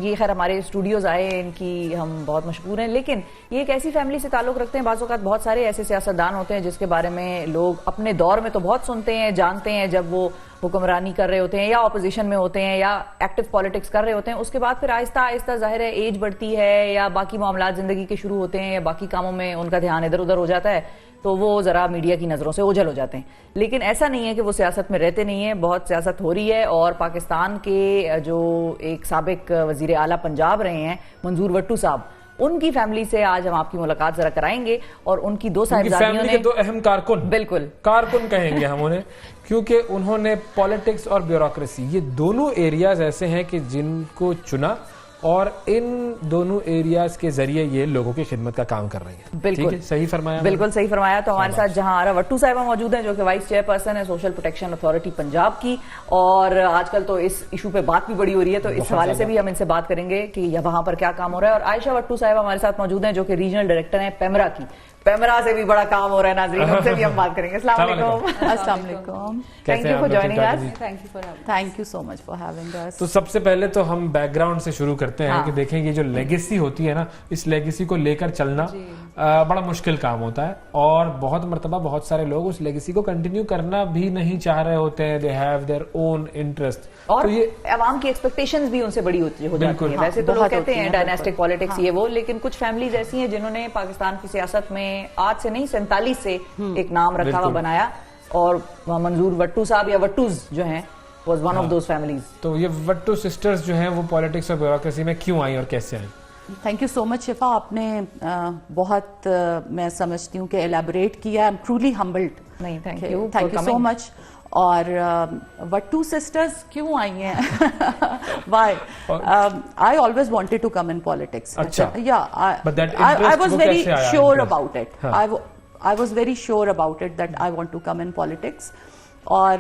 یہ خیر ہمارے اسٹوڈیوز آئے، ان کی ہم بہت مشکور ہیں، لیکن یہ ایک ایسی فیملی سے تعلق رکھتے ہیں. بعض اوقات بہت سارے ایسے سیاستدان ہوتے ہیں جس کے بارے میں لوگ اپنے دور میں تو بہت سنتے ہیں، جانتے ہیں جب وہ حکمرانی کر رہے ہوتے ہیں یا اپوزیشن میں ہوتے ہیں یا ایکٹیو پالیٹکس کر رہے ہوتے ہیں. اس کے بعد پھر آہستہ آہستہ ظاہر ہے ایج بڑھتی ہے یا باقی معاملات زندگی کے شروع ہوتے ہیں یا باقی کاموں میں ان کا دھیان ادھر ادھر ہو جاتا ہے تو وہ ذرا میڈیا کی نظروں سے اوجھل ہو جاتے ہیں. لیکن ایسا نہیں ہے کہ وہ سیاست میں رہتے نہیں ہیں، بہت سیاست ہو رہی ہے. اور پاکستان کے جو ایک سابق وزیر اعلیٰ پنجاب رہے ہیں منظور وٹو صاحب، ان کی فیملی سے آج ہم آپ کی ملاقات ذرا کرائیں گے، اور ان کی دو صاحبزادیوں نے دو اہم کارکن، بالکل کارکن کہیں گے ہم انہیں، کیونکہ انہوں نے پالیٹکس اور بیوروکریسی یہ دونوں ایریاز ایسے ہیں کہ جن کو چنا اور ان دونوں ایریاز کے ذریعے یہ لوگوں کی خدمت کا کام کر رہی ہیں. بالکل صحیح فرمایا، بالکل صحیح فرمایا. تو ہمارے ساتھ جہاں آرا وٹو صاحبہ موجود ہیں جو کہ وائس چیئر پرسن ہے سوشل پروٹیکشن اتھارٹی پنجاب کی، اور آج کل تو اس ایشو پہ بات بھی بڑی ہو رہی ہے تو اس حوالے سے بھی ہم ان سے بات کریں گے کہ وہاں پر کیا کام ہو رہا ہے. اور عائشہ وٹو صاحبہ ہمارے ساتھ موجود ہیں جو کہ ریجنل ڈائریکٹر ہیں پیمرا کی. پیمرا سے بھی بڑا کام ہو رہا ہے ناظرین, ان سے بھی ہم بات کریں گے. السلام علیکم. السلام علیکم. Thank you for joining us. Thank you so much for having us. تو سب سے پہلے تو ہم بیک گراؤنڈ سے شروع کرتے ہیں کہ دیکھیں یہ جو لیگیسی ہوتی ہے نا, اس لیگیسی کو لے کر چلنا بڑا مشکل کام ہوتا ہے, اور بہت مرتبہ بہت سارے لوگ اس لیگیسی کو کنٹینیو کرنا بھی نہیں چاہ رہے ہوتے ہیں. They have their own interest, اور عوام کی ایکسپیکٹیشنز بھی ان سے بڑی ہو جاتی ہیں. ویسے تو لوگ کہتے ہیں ڈائناسٹک پالیٹکس یہ وہ, لیکن کچھ فیملیز ایسی ہیں جنہوں نے پاکستان کی سیاست میں آج سے نہیں 47 سے ایک نام رکھا ہوا بنایا, اور منظور وٹو صاحب یا وٹوز جو ہیں was one of those families. تو یہ وٹو سسٹرز جو ہیں وہ پالیٹکس اور بیوروکریسی میں کیوں آئیں اور کیسے آئیں؟ تھینک یو سو مچ شفا, آپ نے بہت میں سمجھتی ہوں کہ ایلیبریٹ کیا. I am truly humbled. نہیں, تھینک یو سو مچ. اور وٹو سسٹرز کیوں آئی ہیں؟ Why I always wanted to come in politics. یا I was very sure about it. I was very sure about it that I want to come in politics. اور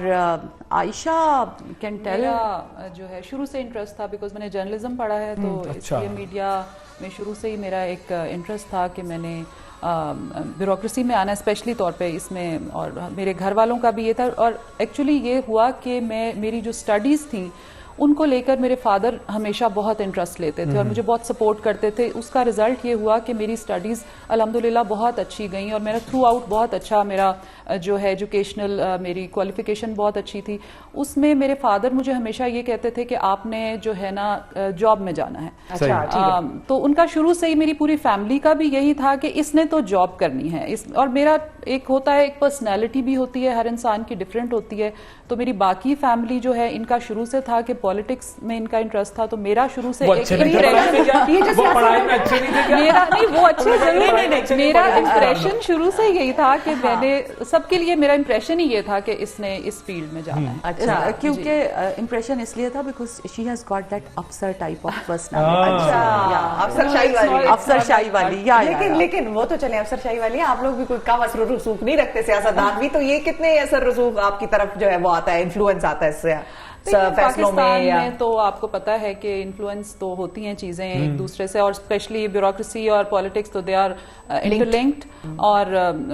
عائشہ can tell, میرا جو ہے شروع سے انٹرسٹ تھا, بیکاز میں نے جرنلزم پڑھا ہے, تو اس لیے میڈیا میں شروع سے ہی میرا ایک انٹرسٹ تھا کہ میں نے بیوروکریسی میں آنا, اسپیشلی طور پہ اس میں, اور میرے گھر والوں کا بھی یہ تھا. اور ایکچولی یہ ہوا کہ میری جو اسٹڈیز تھیں ان کو لے کر میرے فادر ہمیشہ بہت انٹرسٹ لیتے تھے اور مجھے بہت سپورٹ کرتے تھے. اس کا رزلٹ یہ ہوا کہ میری اسٹڈیز الحمدللہ بہت اچھی گئیں, اور میرا تھرو آؤٹ بہت اچھا میرا جو ہے ایجوکیشنل میری کوالیفیکیشن بہت اچھی تھی. اس میں میرے فادر مجھے ہمیشہ یہ کہتے تھے کہ آپ نے جو ہے نا جاب میں جانا ہے. تو ان کا شروع سے ہی, میری پوری فیملی کا بھی یہی تھا کہ اس نے تو جاب کرنی ہے. اور میرا ایک ہوتا ہے, ایک پرسنالٹی بھی ہوتی ہے, ہر انسان کی ڈفرینٹ ہوتی ہے. تو میری باقی فیملی جو ہے ان کا شروع سے تھا کہ پالیٹکس میں ان کا انٹرسٹ تھا. تو میرا شروع سے میرا امپریشن شروع سے یہی تھا کہ میں نے, سب کے لیے میرا امپریشن ہی یہ تھا کہ اس نے اس فیلڈ میں جانا ہے. اچھا, کیونکہ امپریشن اس لیے تھا because she has got that افسر ٹائپ آف پرسنالٹی, افسر شاہی والی. لیکن وہ تو چلے افسر شاہی والی, آپ لوگ بھی کوئی کم اثر و رسوخ نہیں رکھتے, سیاستدان بھی, تو یہ کتنے اثر رسوخ آپ کی طرف جو ہے وہ آتا ہے, انفلوئنس آتا ہے اس سے پاکستان میں؟ تو آپ کو پتا ہے کہ انفلوئنس تو ہوتی ہیں چیزیں ایک دوسرے سے, اور اسپیشلی بیوروکریسی اور پالیٹکس تو دے آر انٹرلنکڈ, اور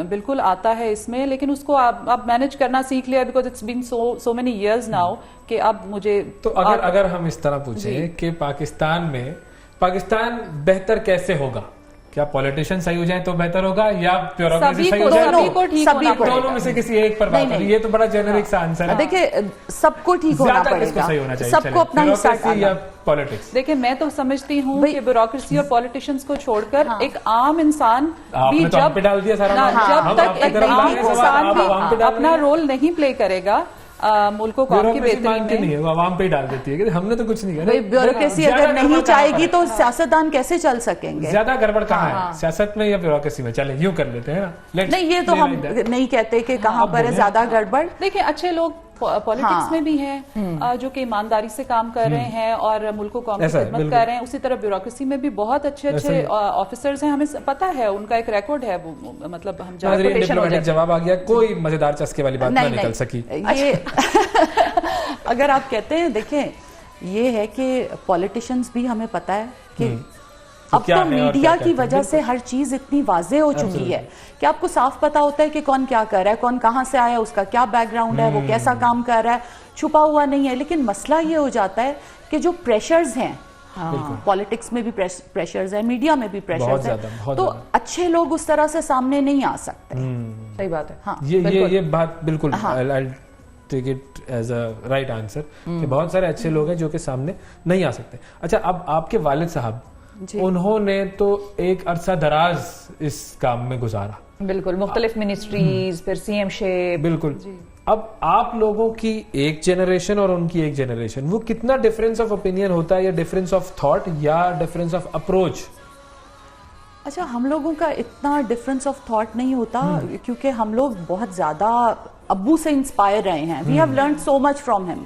بالکل آتا ہے اس میں. لیکن اس کو اب مینج کرنا سیکھ لیا, because it's been so many years now کہ اب مجھے. تو اگر ہم اس طرح پوچھیں کہ پاکستان بہتر کیسے ہوگا, کیا پولیٹیشین صحیح ہو جائیں تو بہتر ہوگا, یا بیوروکریسی صحیح ہو جائے؟ دونوں میں سے کسی ایک پر بات ہوئی, یہ تو بڑا جنرک سا آنسر ہے. دیکھیں سب کو ٹھیک ہونا پڑے گا, سب کو اپنا حصہ ڈالنا. دیکھیں میں تو سمجھتی ہوں کہ بیوروکریسی اور پولیٹیشینز کو چھوڑ کر ایک عام انسان بھی, جب تک ایک عام انسان بھی اپنا رول نہیں پلے کرے گا ملک کو قوم کی بہتری میں, عوام پہ ہی ڈال دیتی ہے کہ ہم نے تو کچھ نہیں کیا. بیوروکریسی اگر نہیں چاہے گی تو سیاستدان کیسے چل سکیں گے؟ زیادہ گڑبڑ کہاں ہے, سیاست میں یا بیوروکریسی میں؟ چلیں یوں کر لیتے ہیں. نہیں, یہ تو ہم نہیں کہتے کہ کہاں پر ہے زیادہ گڑبڑ. دیکھیں اچھے لوگ پالیٹکس میں بھی ہیں جو کہ ایمانداری سے کام کر رہے ہیں اور ملک کو قوم کی خدمت کر رہے ہیں. اسی طرح بیوروکریسی میں بھی بہت اچھے آفیسرز ہیں, ہمیں پتا ہے ان کا ایک ریکارڈ ہے, مطلب ہم جواب آ گیا, کوئی مزیدار چسکے والی بات نہ نکل سکی. اگر آپ کہتے ہیں, دیکھیں یہ ہے کہ پولیٹیشنز بھی ہمیں پتا ہے کہ اب تو میڈیا کی وجہ سے ہر چیز اتنی واضح ہو چکی ہے کہ آپ کو صاف پتا ہوتا ہے کہ کون کیا کر رہا ہے, کون کہاں سے آیا, اس کا کیا بیک گراؤنڈ ہے, وہ کیسا کام کر رہا ہے, چھپا ہوا نہیں ہے. لیکن مسئلہ یہ ہو جاتا ہے کہ جو پریشرز ہیں, پالیٹکس میں بھی پریشرز ہیں, میڈیا میں بھی پریشرز ہیں, تو اچھے لوگ اس طرح سے سامنے نہیں آ سکتے. صحیح بات ہے, یہ بات بالکل take it as a right answer کہ بہت سارے اچھے لوگ ہیں جو کہ سامنے نہیں آ سکتے. اچھا, اب آپ کے والد صاحب انہوں نے تو ایک عرصہ دراز اس کام میں گزارا, بالکل مختلف منسٹریز, پھر سی ایم شپ. بالکل. اب آپ لوگوں کی ایک جنریشن اور ان کی ایک جنریشن, وہ کتنا ڈفرینس آف اوپینین ہوتا ہے, یا ڈفرینس آف تھاٹ, یا ڈفرینس آف اپروچ؟ اچھا, ہم لوگوں کا اتنا ڈفرینس آف تھاٹ نہیں ہوتا کیونکہ ہم لوگ بہت زیادہ ابو سے انسپائر رہے ہیں. We have learned so much from ہم.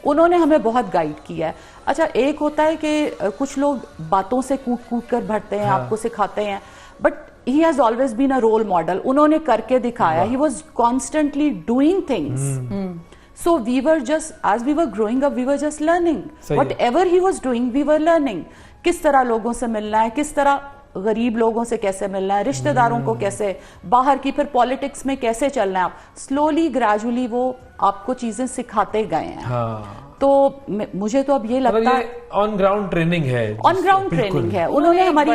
انہوں نے ہمیں بہت گائیڈ کیا ہے. اچھا, ایک ہوتا ہے کہ کچھ لوگ باتوں سے کوٹ کوٹ کر بھرتے ہیں, آپ کو سکھاتے ہیں, but he has always been a role model. انہوں نے کر کے دکھایا. He was constantly doing things. So we were just, as we were growing up, we were just learning. Whatever he was doing, we were learning. کس طرح لوگوں سے ملنا ہے, کس طرح غریب لوگوں سے کیسے ملنا ہے, رشتہ داروں کو کیسے, باہر کی پھر پالیٹکس میں کیسے چلنا ہے, آپ سلولی گریجولی وہ آپ کو چیزیں سکھاتے گئے ہیں. تو مجھے تو اب یہ لگتا ہے آن گراؤنڈ ٹریننگ ہے, آن گراؤنڈ ٹریننگ ہے. انہوں نے ہماری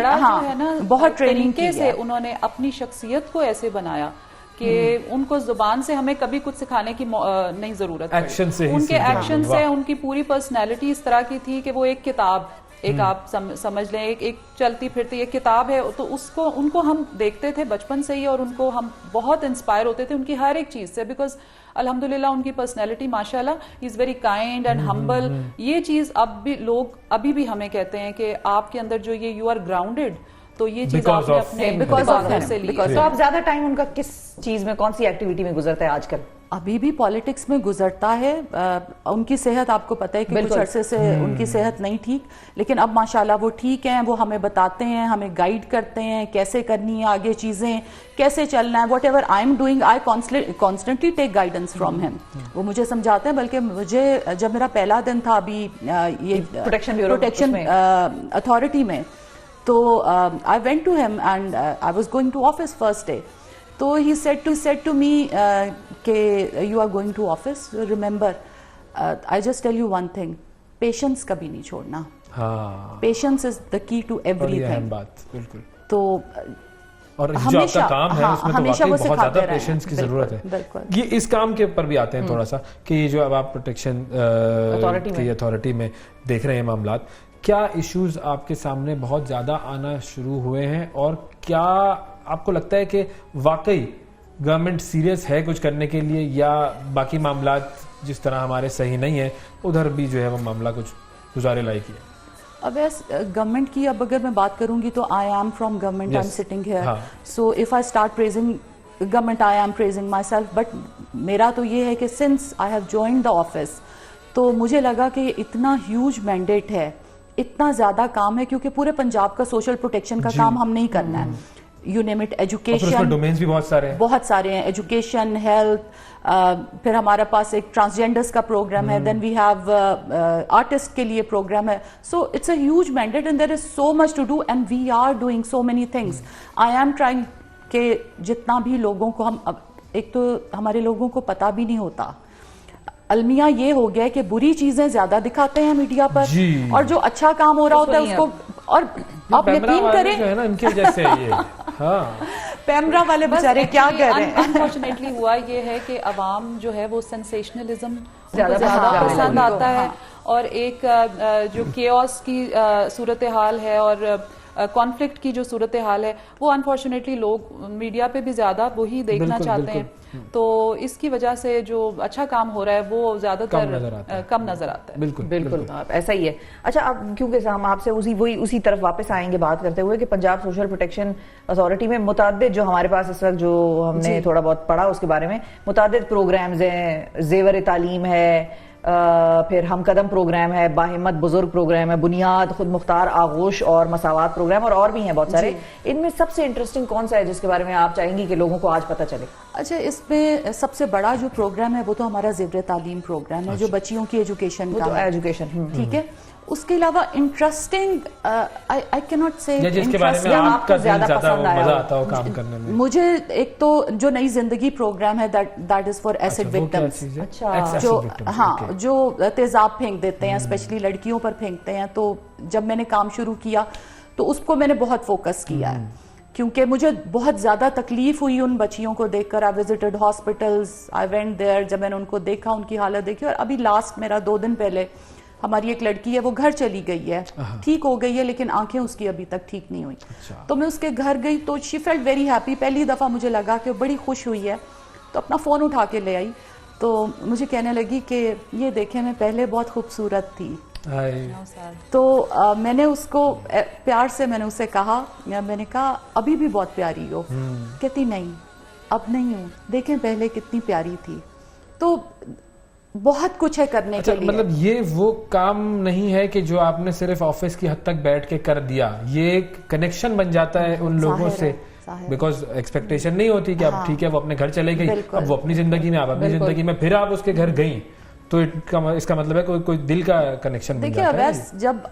بہت ٹریننگ کی سے, انہوں نے اپنی شخصیت کو ایسے بنایا کہ ان کو زبان سے ہمیں کبھی کچھ سکھانے کی نہیں ضرورت, ان کے ایکشن سے ان کی پوری پرسنالٹی اس طرح کی تھی کہ وہ ایک کتاب, ایک آپ سمجھ لیں ایک چلتی پھرتی ایک کتاب ہے. تو ان کو ہم دیکھتے تھے بچپن سے ہی, اور ان کو ہم بہت انسپائر ہوتے تھے ان کی ہر ایک چیز سے, بیکاز الحمدللہ ان کی پرسنالٹی ماشاءاللہ is very kind and humble. یہ چیز اب بھی لوگ ابھی بھی ہمیں کہتے ہیں کہ آپ کے اندر جو یہ یو آر گراؤنڈیڈ, تو یہ چیز آپ نے اپنے فادر سے لی. تو آپ زیادہ ٹائم ان کا کس چیز میں, کون سی ایکٹیویٹی میں گزرتا ہے آج کل؟ ابھی بھی پالیٹکس میں گزرتا ہے. ان کی صحت آپ کو پتہ ہے کہ کچھ عرصے سے ان کی صحت نہیں ٹھیک, لیکن اب ماشاءاللہ وہ ٹھیک ہیں. وہ ہمیں بتاتے ہیں, ہمیں گائیڈ کرتے ہیں کیسے کرنی ہے آگے چیزیں, کیسے چلنا ہے. What ever I am doing I constantly take guidance from ہم. وہ مجھے سمجھاتے ہیں, بلکہ مجھے جب میرا پہلا دن تھا ابھی یہ پروٹیکشن اتھارٹی میں, تو I went to him and I was going to office first day. So he said to me کہ you are going to office, remember I just tell you one thing, patience کبھی نہیں چھوڑنا. Patience is the key to everything. بالکل. تو اور جو آپ کا کام ہے اس میں تو واقعی بہت زیادہ پیشنس کی ضرورت ہے. یہ اس کام کے اوپر بھی آتے ہیں تھوڑا سا کہ یہ جو اب آپ پروٹیکشن کی اتھارٹی میں دیکھ رہے ہیں معاملات, کیا ایشوز آپ کے سامنے بہت زیادہ آنا شروع ہوئے ہیں, اور کیا آپ کو لگتا ہے کہ واقعی گورنمنٹ سیریس ہے کچھ کرنے کے لیے, یا باقی معاملات جس طرح ہمارے صحیح نہیں ہیں ادھر بھی جو ہے وہ معاملہ کچھ گزارے لائق ہے؟ اب گورنمنٹ کی اب اگر میں بات کروں گی تو I am from government, I am sitting here, so if I start praising government I am praising my self. But میرا تو یہ ہے کہ since I have joined the office, تو مجھے لگا کہ یہ اتنا ہیوج مینڈیٹ ہے, اتنا زیادہ کام ہے, کیونکہ پورے پنجاب کا سوشل پروٹیکشن کا کام ہم نہیں کرنا ہے. You name it, education, domains بھی بہت سارے ہیں, ایجوکیشن, ہیلتھ, پھر ہمارے پاس ایک ٹرانسجینڈرز کا پروگرام ہے, دین وی ہیو آرٹسٹ کے لیے پروگرام ہے. So it's a huge mandate and there is so much to do and we are doing so many things. I am trying کہ جتنا بھی لوگوں کو, ہم ایک تو ہمارے لوگوں کو پتہ بھی نہیں ہوتا, المیہ یہ ہو گیا کہ بری چیزیں زیادہ دکھاتے ہیں میڈیا پر, اور جو اچھا کام ہو رہا ہوتا ہے اس کو, اور آپ یقین کریں ان کی وجہ سے یہ پیمرا والے بیچارے کیا کہہ رہے ہیں. انفارچونیٹلی ہوا یہ ہے کہ عوام جو ہے وہ سینسیشنلزم زیادہ پسند آتا ہے, اور ایک جو کیوس کی صورتحال ہے اور کانفلکٹ کی جو صورتحال ہے وہ انفارچونیٹلی لوگ میڈیا پہ بھی زیادہ وہی دیکھنا چاہتے ہیں. تو اس کی وجہ سے جو اچھا کام ہو رہا ہے وہ زیادہ تر کم نظر آتا ہے. بالکل ایسا ہی ہے. اچھا, اب کیونکہ ہم آپ سے اسی طرف واپس آئیں گے بات کرتے ہوئے کہ پنجاب سوشل پروٹیکشن اتھارٹی میں متعدد, جو ہمارے پاس اس وقت جو ہم نے تھوڑا بہت پڑھا اس کے بارے میں, متعدد پروگرامز ہیں, زیور تعلیم ہے, پھر ہم قدم پروگرام ہے, باہمت بزرگ پروگرام ہے, بنیاد, خود مختار آغوش اور مساوات پروگرام, اور بھی ہیں بہت سارے. ان میں سب سے انٹرسٹنگ کون سا ہے جس کے بارے میں آپ چاہیں گی کہ لوگوں کو آج پتہ چلے؟ اچھا, اس میں سب سے بڑا جو پروگرام ہے وہ تو ہمارا زیور تعلیم پروگرام ہے, جو بچیوں کی ایجوکیشن کا ہے. ایجوکیشن ٹھیک ہے. اس کے علاوہ انٹرسٹنگ آئی کی ناٹ سے جس کے بارے میں آپ کا زیادہ مزہ آتا ہو کام کرنے میں. مجھے ایک تو جو نئی زندگی پروگرام ہے that is for acid victims, جو جو تیزاب پھینک دیتے ہیں, اسپیشلی لڑکیوں پر پھینکتے ہیں. تو جب میں نے کام شروع کیا تو اس کو میں نے بہت فوکس کیا ہے, کیونکہ مجھے بہت زیادہ تکلیف ہوئی ان بچیوں کو دیکھ کر. I visited hospitals, I went there. جب میں نے ان کو دیکھا, ان کی حالت دیکھی, اور ابھی لاسٹ میرا 2 دن پہلے ہماری ایک لڑکی ہے, وہ گھر چلی گئی ہے, ٹھیک ہو گئی ہے, لیکن آنکھیں اس کی ابھی تک ٹھیک نہیں ہوئی. تو میں اس کے گھر گئی تو شی فیلٹ ویری ہیپی. پہلی دفعہ مجھے لگا کہ بڑی خوش ہوئی ہے, تو اپنا فون اٹھا کے لے آئی, تو مجھے کہنے لگی کہ یہ دیکھیں میں پہلے بہت خوبصورت تھی. تو میں نے اس کو پیار سے میں نے اسے کہا, میں نے کہا ابھی بھی بہت پیاری ہو. کہتی نہیں اب نہیں ہوں, دیکھیں پہلے کتنی پیاری تھی. تو بہت کچھ ہے کرنے کے لیے. مطلب یہ وہ کام نہیں ہے کہ جو آپ نے صرف آفس کی حد تک بیٹھ کے کر دیا, یہ ایک کنیکشن بن جاتا ہے ان لوگوں سے, بیکاز ایکسپیکٹیشن نہیں ہوتی کہ اب ٹھیک ہے وہ اپنے گھر چلے گئی, اب وہ اپنی زندگی میں, آپ اپنی زندگی میں, پھر آپ اس کے گھر گئیں, تو اس کا مطلب ہے کوئی دل کا کنیکشن بن جاتا ہے. دیکھیے, جب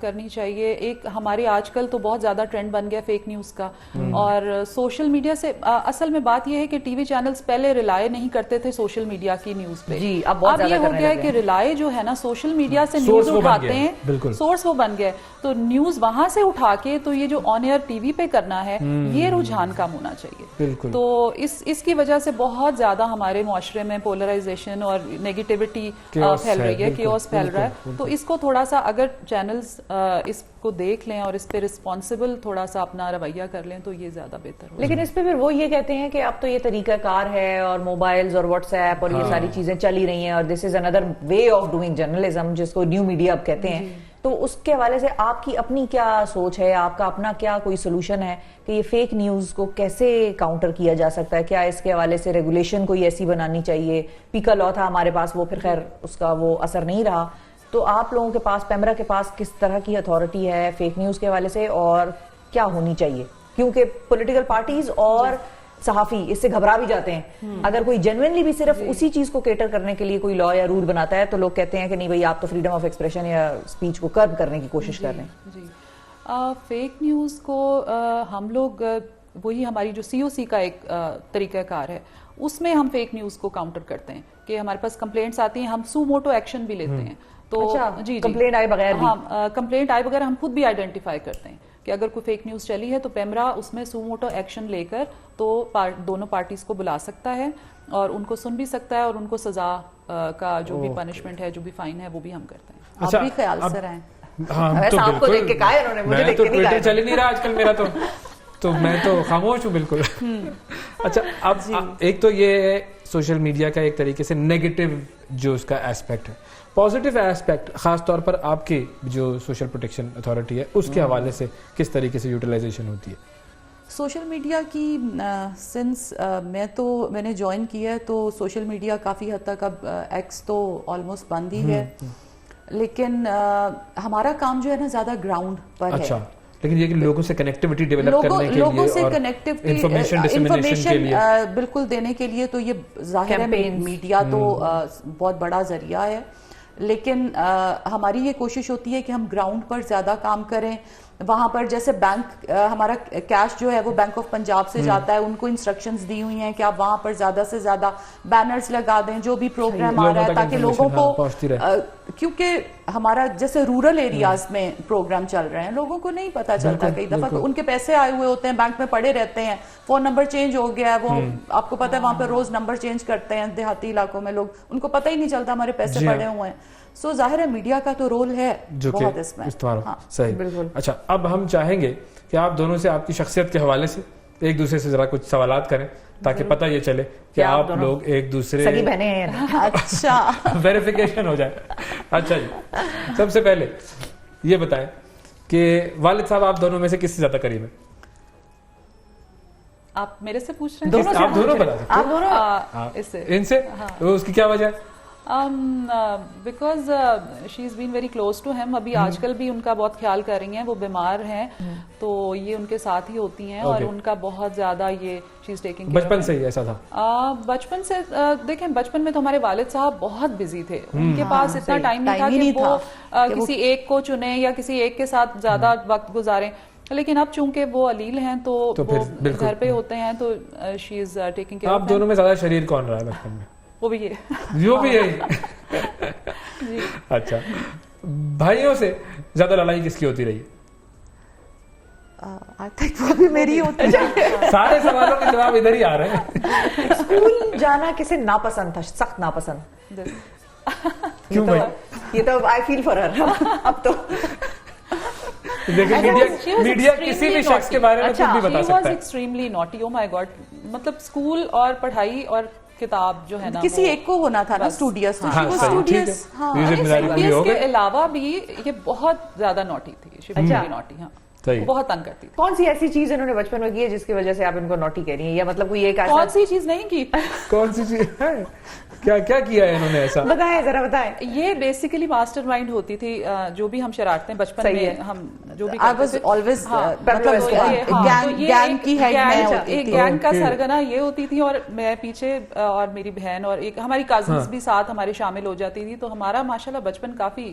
کرنی چاہیے. ایک ہمارے آج کل تو بہت زیادہ ٹرینڈ بن گیا فیک نیوز کا, اور سوشل میڈیا سے اصل میں بات یہ ہے کہ ٹی وی چینلز پہلے ریلائے نہیں کرتے تھے سوشل میڈیا کی نیوز پہ. اب یہ ہو گیا ہے کہ ریلائے جو ہے نا سوشل میڈیا سے نیوز اٹھاتے ہیں, سورس وہ بن گیا, تو نیوز وہاں سے اٹھا کے تو یہ جو آن ایئر ٹی وی پہ کرنا ہے یہ رجحان کم ہونا چاہیے. تو اس کی وجہ سے بہت زیادہ ہمارے معاشرے میں پولرائزیشن اور نیگیٹیوٹی پھیل رہی ہے, کیوس پھیل رہا ہے. تو اس کو تھوڑا سا اگر چینلز اس کو دیکھ لیں اور اس پہ رسپانسبل تھوڑا سا اپنا رویہ کر لیں تو یہ زیادہ بہتر ہو. لیکن اس پہ پھر وہ یہ کہتے ہیں کہ اب تو یہ طریقہ کار ہے اور موبائلز اور واٹس ایپ اور یہ ساری چیزیں چل ہی رہی ہیں, اور دس از اندر وے آف ڈوئنگ جرنلزم جس کو نیو میڈیا اب کہتے ہیں. تو اس کے حوالے سے آپ کی اپنی کیا سوچ ہے, آپ کا اپنا کیا کوئی سولوشن ہے کہ یہ فیک نیوز کو کیسے کاؤنٹر کیا جا سکتا ہے؟ کیا اس کے حوالے سے ریگولیشن کوئی ایسی بنانی چاہیے؟ پیکا لا تھا ہمارے پاس, وہ پھر خیر اس کا وہ اثر نہیں رہا. تو آپ لوگوں کے پاس, پیمرا کے پاس کس طرح کی اتھارٹی ہے فیک نیوز کے حوالے سے, اور کیا ہونی چاہیے؟ کیونکہ پولیٹیکل پارٹیز اور صحافی اس سے گھبرا بھی جاتے ہیں. اگر کوئی جینوئنلی بھی صرف اسی چیز کو کیٹر کرنے کے لیے کوئی لا یا رول بناتا ہے تو لوگ کہتے ہیں کہ نہیں بھائی آپ تو فریڈم آف ایکسپریشن یا اسپیچ کو کرب کرنے کی کوشش کر رہے ہیں. جی فیک نیوز کو ہم لوگ وہی ہماری جو سی او سی کا ایک طریقہ کار ہے اس میں ہم فیک نیوز کو کاؤنٹر کرتے ہیں کہ ہمارے پاس کمپلینٹس آتی ہیں, ہم سو موٹو ایکشن بھی لیتے ہیں. تو جی کمپلینٹ آئے بغیر, ہاں کمپلینٹ آئے بغیر ہم خود بھی آئیڈینٹیفائی کرتے ہیں کہ اگر کوئی فیک نیوز چلی ہے تو پیمرا اس میں سو موٹو ایکشن لے کر تو دونوں پارٹیز کو بلا سکتا ہے اور ان کو سن بھی سکتا ہے, اور ان کو سزا کا جو بھی پنشمنٹ ہے, جو بھی فائن ہے, وہ بھی ہم کرتے ہیں. آپ بھی خیال سے رہیں. آپ کو دیکھ کے کہا ہے انہوں نے, مجھے دیکھ کے نہیں کہا. چل ہی نہیں رہا آج کل میرا, تو میں تو خاموش ہوں بالکل. اچھا اب ایک تو یہ سوشل میڈیا کا ایک طریقے سے نیگیٹو جو اس کا ایسپیکٹ ہے. پازیٹیو ایسپیکٹ خاص طور پر آپ کی جو سوشل پروٹیکشن اتھارٹی ہے اس کے حوالے سے کس طریقے سے یوٹیلائزیشن ہوتی ہے؟ سوشل میڈیا کی سنس میں نے جوائن کیا ہے تو سوشل میڈیا کافی حد تک, اب ایکس تو آلموسٹ بند ہی ہے, لیکن ہمارا کام جو ہے نا زیادہ گراؤنڈ پر ہے. اچھا, لیکن یہ کہ لوگوں سے کنیکٹیوٹی ڈیولپ کرنے کے لیے, لوگوں سے انفارمیشن بالکل دینے کے لیے, تو یہ ظاہر ہے میڈیا تو بہت بڑا ذریعہ ہے, لیکن ہماری یہ کوشش ہوتی ہے کہ ہم گراؤنڈ پر زیادہ کام کریں. وہاں پر جیسے بینک, ہمارا کیش جو ہے وہ بینک آف پنجاب سے جاتا ہے, ان کو انسٹرکشنز دی ہوئی ہیں کہ آپ وہاں پر زیادہ سے زیادہ بینرز لگا دیں جو بھی پروگرام آ رہا ہے, تاکہ لوگوں کو, کیونکہ ہمارا جیسے رورل ایریاز میں پروگرام چل رہے ہیں, لوگوں کو نہیں پتا چلتا, کئی دفعہ ان کے پیسے آئے ہوئے ہوتے ہیں بینک میں پڑے رہتے ہیں, فون نمبر چینج ہو گیا ہے, وہ آپ کو پتا ہے وہاں پہ روز نمبر چینج کرتے ہیں دیہاتی علاقوں میں لوگ, ان کو پتہ ہی نہیں چلتا ہمارے پیسے پڑے ہوئے ہیں. سو ظاہر ہے میڈیا کا تو رول ہے بہت اس میں. صحیح, بالکل. اچھا اب ہم چاہیں گے کہ آپ دونوں سے آپ کی شخصیت کے حوالے سے ایک دوسرے سے ذرا کچھ سوالات کریں تاکہ پتہ یہ چلے کہ آپ لوگ ایک دوسرے سگی بہنیں ہیں. اچھا ویریفیکیشن ہو جائے. اچھا جی, سب سے پہلے یہ بتائیں کہ والد صاحب آپ دونوں میں سے کس سے زیادہ قریب ہیں؟ آپ میرے سے پوچھ رہے ہیں؟ آپ دونوں بتا سکتے ہیں. آپ دونوں اس سے, ان سے, اس کی کیا وجہ ہے؟ Because she is been very close to him. ابھی آج کل بھی ان کا بہت خیال کر رہی ہیں, وہ بیمار ہیں تو یہ ان کے ساتھ ہی ہوتی ہیں, اور ان کا بہت زیادہ یہ شی از ٹیکنگ. بچپن سے ہی ایسا تھا؟ بچپن سے دیکھیں, بچپن میں تو ہمارے والد صاحب بہت بزی تھے, ان کے پاس اتنا ٹائم نہیں تھا کہ وہ کسی ایک کو چنیں یا کسی ایک کے ساتھ زیادہ وقت گزاریں. لیکن اب چونکہ وہ علیل ہیں تو وہ گھر پہ ہوتے ہیں, تو شی از ٹیکنگ کیئر. آپ دونوں میں زیادہ شریر کون رہا ہے بچپن میں؟ وہ بھی یہی. اچھا, بھائیوں سے زیادہ لڑائی کس کی ہوتی رہی؟ وہ بھی میری ہوتی ہے. سارے سوالوں کے جواب ادھر ہی آ رہے ہیں. اسکول جانا کسے ناپسند تھا, سخت ناپسند؟ کیوں بھائی؟ یہ تو آئی فیل فار ہر. اب تو میڈیا کسی بھی شخص کے بارے میں کچھ بھی بتا سکتا ہے. ایکسٹریملی نوٹی, او مائی گاڈ. مطلب اسکول اور پڑھائی اور کتاب جو ہے نا, کسی ایک کو ہونا تھا نا اسٹوڈیس. اس کے علاوہ بھی یہ بہت زیادہ نوٹی تھی, نوٹی. ہاں, بہت تنگ کرتی تھی. کون سی ایسی چیز انہوں نے بچپن میں کی ہے جس کی وجہ سے آپ ان کو نوٹی کہہ رہی ہیں, یا مطلب کوئی ایک کون سی چیز نہیں کی؟ کون سی چیز ہے, کیا کیا ہے انہوں نے ایسا؟ بتائیں ذرا بتائیں. یہ بیسیکلی ماسٹر مائنڈ ہوتی تھی, جو بھی ہم شرارتیں بچپن میں ہم جو بھی گینگ کا سرگنا یہ ہوتی تھی, اور میں پیچھے, اور میری بہن اور ایک ہماری کازنز بھی ساتھ ہمارے شامل ہو جاتی تھی. تو ہمارا ماشاءاللہ بچپن کافی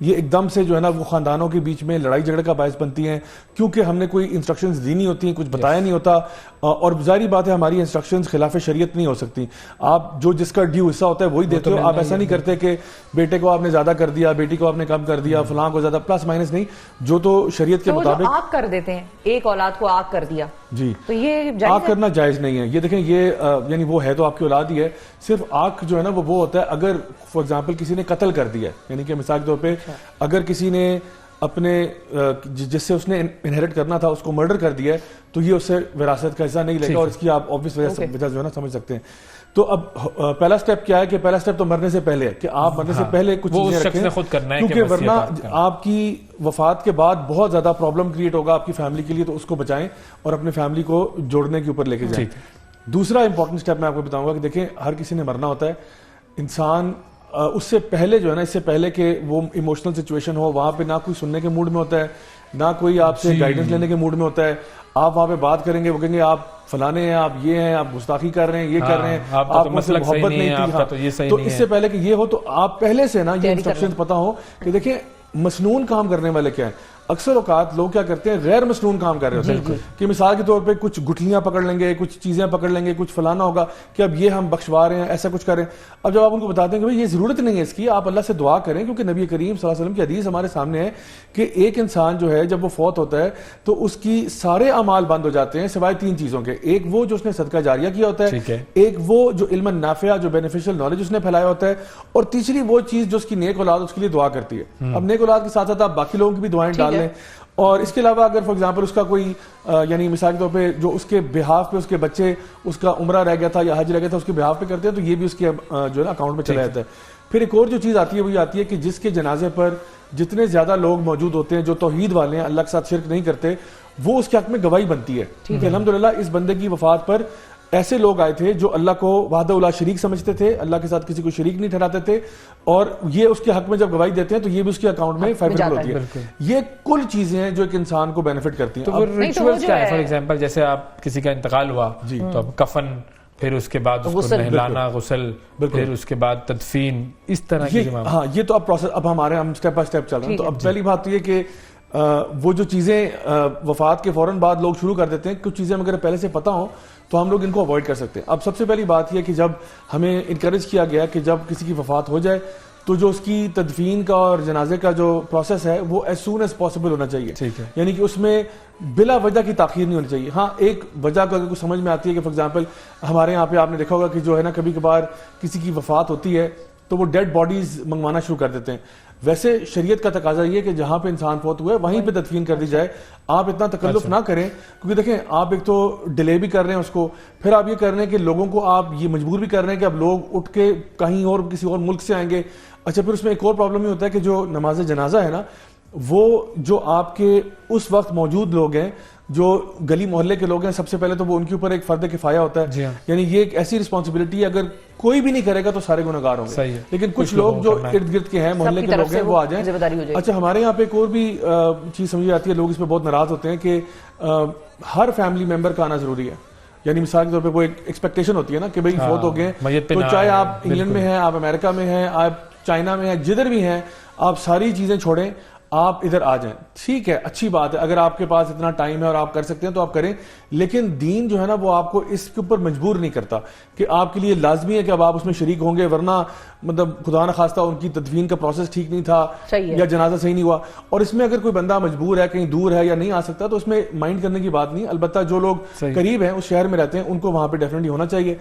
یہ ایک دم سے جو ہے نا وہ خاندانوں کے بیچ میں لڑائی جھگڑے کا باعث بنتی ہیں, کیونکہ ہم نے کوئی انسٹرکشنز دی نہیں ہوتی ہیں, کچھ بتایا نہیں ہوتا, اور ظاہری بات ہے ہماری انسٹرکشنز خلاف شریعت نہیں ہو سکتی. آپ جو جس کا ڈیو حصہ ہوتا ہے وہی دیتے ہو. آپ ایسا نہیں کرتے کہ بیٹے کو آپ نے زیادہ کر دیا, بیٹی کو آپ نے کم کر دیا, فلاں کو زیادہ, پلس مائنس نہیں, جو تو شریعت کے مطابق آگ کر دیتے ہیں, ایک اولاد کو آگ کر دیا, جی تو یہ آگ کرنا جائز نہیں ہے. یہ دیکھیں یہ یعنی وہ ہے تو آپ کی اولاد ہی ہے, صرف آگ جو ہے نا وہ ہوتا ہے اگر فار ایگزامپل کسی نے قتل کر دیا ہے, یعنی کہ مثال کے طور پہ اگر کسی نے اپنے جس سے اس نے انہیرٹ کرنا تھا اس کو مرڈر کر دیا ہے تو یہ اس سے وراثت کا حصہ نہیں لے گا, اور اس کی آپ آبویس وجہ جو ہے نا سمجھ سکتے ہیں. تو اب پہلا سٹیپ کیا ہے کہ پہلا سٹیپ تو مرنے سے پہلے ہے کہ آپ مرنے سے پہلے کچھ چیزیں رکھیں, کیونکہ ورنہ آپ کی وفات کے بعد بہت زیادہ پرابلم کریٹ ہوگا آپ کی فیملی کے لیے, تو اس کو بچائیں اور اپنے فیملی کو جوڑنے کے اوپر لے کے جائیں. دوسرا امپورٹنٹ سٹیپ میں آپ کو بتاؤں گا کہ دیکھیں ہر کسی نے مرنا ہوتا ہے, انسان اس سے پہلے جو ہے نا, اس سے پہلے کہ وہ ایموشنل سچویشن ہو, وہاں پہ نہ کوئی سننے کے موڈ میں ہوتا ہے, نہ کوئی آپ سے گائیڈنس لینے کے موڈ میں ہوتا ہے. آپ وہاں پہ بات کریں گے, وہ کہیں گے آپ فلانے ہیں, آپ یہ ہیں, آپ گستاخی کر رہے ہیں, یہ کر رہے ہیں, آپ کو سے محبت نہیں تھی. تو اس سے پہلے کہ یہ ہو تو آپ پہلے سے نا یہ انسٹرکشن پتا ہو کہ دیکھیں مسنون کام کرنے والے کیا ہیں. اکثر اوقات لوگ کیا کرتے ہیں غیر مسنون کام کر رہے ہوتے ہیں کہ مثال کے طور پہ کچھ گٹھلیاں پکڑ لیں گے, کچھ چیزیں پکڑ لیں گے, کچھ فلانا ہوگا کہ اب یہ ہم بخشوا رہے ہیں, ایسا کچھ کر رہے ہیں. اب جب آپ ان کو بتاتے ہیں کہ یہ ضرورت نہیں ہے اس کی, آپ اللہ سے دعا کریں, کیونکہ نبی کریم صلی اللہ علیہ وسلم کی حدیث ہمارے سامنے ہے کہ ایک انسان جو ہے جب وہ فوت ہوتا ہے تو اس کی سارے اعمال بند ہو جاتے ہیں سوائے 3 چیزوں کے. ایک وہ جو اس نے صدقہ جاریہ کیا ہوتا ہے, ایک وہ جو علم نافع جو بینیفیشل نالج اس نے پھیلایا ہوتا ہے, اور تیسری وہ چیز جو اس کی نیک اولاد اس کے لیے دعا کرتی ہے. اب نیک اولاد کے ساتھ ساتھ آپ باقی لوگوں کی بھی دعائیں ڈال لیں, اور اس کے علاوہ اگر فار ایگزامپل اس کا کوئی یعنی مثال کے طور پہ جو اس کے بہاف پہ اس کے بچے اس کا عمرہ رہ گیا تھا یا حج رہ گیا تھا اس کے بہاف پہ کرتے ہیں تو یہ بھی اس کے جو ہے نا اکاؤنٹ میں چلا جاتا ہے. پھر ایک اور جو چیز آتی ہے وہ یہ آتی ہے کہ جس کے جنازے پر جتنے زیادہ لوگ موجود ہوتے ہیں جو توحید والے ہیں, اللہ کے ساتھ شرک نہیں کرتے, وہ اس کے حق میں گواہی بنتی ہے کہ الحمدللہ اس بندے کی وفات پر ایسے لوگ آئے تھے جو اللہ کو وحدہ لا شریک سمجھتے تھے, اللہ کے ساتھ کسی کو شریک نہیں ٹھہراتے تھے, اور یہ اس کے حق میں جب گواہی دیتے ہیں تو یہ بھی اس کے اکاؤنٹ میں فیوریبل ہوتی ہے. یہ کل چیزیں ہیں جو ایک انسان کو بینیفٹ کرتی ہیں. تو ریچولز کیا ہے؟ فار ایگزامپل جیسے آپ کسی کا انتقال ہوا تو اب کفن, پھر اس کے بعد اس کو نہلانا, غسل, پھر اس کے بعد تدفین, اس طرح کی ہاں یہ تو اب پروسیس اب ہمارے ہم سٹیپ بائی سٹیپ چل رہے ہیں. تو اب پہلی بات تو یہ کہ وہ جو چیزیں وفات کے فوراً بعد لوگ شروع کر دیتے ہیں, کچھ چیزیں اگر پہلے سے پتہ ہوں تو ہم لوگ ان کو اوائڈ کر سکتے ہیں. اب سب سے پہلی بات یہ کہ جب ہمیں انکریج کیا گیا کہ جب کسی کی وفات ہو جائے تو جو اس کی تدفین کا اور جنازے کا جو پروسیس ہے وہ ایز سون ایز پاسبل ہونا چاہیے, یعنی کہ اس میں بلا وجہ کی تاخیر نہیں ہونی چاہیے. ہاں ایک وجہ کو اگر کچھ سمجھ میں آتی ہے کہ فار ایگزامپل ہمارے یہاں پہ آپ نے دیکھا ہوگا کہ جو ہے نا کبھی کبھار کسی کی وفات ہوتی ہے تو وہ ڈیڈ باڈیز منگوانا شروع کر دیتے ہیں. ویسے شریعت کا تقاضا یہ کہ جہاں پہ انسان فوت ہوا ہے وہیں پہ تدفین کر دی جائے, آپ اتنا تکلف نہ کریں, کیونکہ دیکھیں آپ ایک تو ڈیلے بھی کر رہے ہیں اس کو, پھر آپ یہ کر رہے ہیں کہ لوگوں کو آپ یہ مجبور بھی کر رہے ہیں کہ اب لوگ اٹھ کے کہیں اور کسی اور ملک سے آئیں گے. اچھا پھر اس میں ایک اور پرابلم یہ ہوتا ہے کہ جو نماز جنازہ ہے نا وہ جو آپ کے اس وقت موجود لوگ ہیں جو گلی محلے کے لوگ ہیں, سب سے پہلے تو وہ ان کے اوپر ایک فرض کفایہ ہوتا ہے, یعنی یہ ایک ایسی رسپانسبلٹی ہے اگر کوئی بھی نہیں کرے گا تو سارے گنہگار ہوں گے, لیکن کچھ لوگ جو ارد گرد کے ہیں محلے کے لوگ ہیں وہ آ جائیں. اچھا ہمارے یہاں پہ ایک اور بھی چیز سمجھی جاتی ہے, لوگ اس پہ بہت ناراض ہوتے ہیں کہ ہر فیملی ممبر کا آنا ضروری ہے. یعنی مثال کے طور پہ وہ ایک ایکسپیکٹیشن ہوتی ہے نا کہ بھئی فوت ہو گئے تو چاہے آپ انگلینڈ میں ہیں, آپ امریکہ میں ہیں, آپ چائنا میں ہیں, جدھر بھی ہیں, آپ ساری چیزیں چھوڑیں, آپ ادھر آ جائیں. ٹھیک ہے, اچھی بات ہے, اگر آپ کے پاس اتنا ٹائم ہے اور آپ کر سکتے ہیں تو آپ کریں, لیکن دین جو ہے نا وہ آپ کو اس کے اوپر مجبور نہیں کرتا کہ آپ کے لیے لازمی ہے کہ اب آپ اس میں شریک ہوں گے, ورنہ مطلب خدا نہ خواستہ ان کی تدفین کا پروسیس ٹھیک نہیں تھا یا جنازہ صحیح نہیں ہوا. اور اس میں اگر کوئی بندہ مجبور ہے, کہیں دور ہے یا نہیں آ سکتا, تو اس میں مائنڈ کرنے کی بات نہیں. البتہ جو لوگ قریب ہیں اس شہر میں رہتے ہیں ان کو وہاں پہ ڈیفینیٹلی ہونا چاہیے.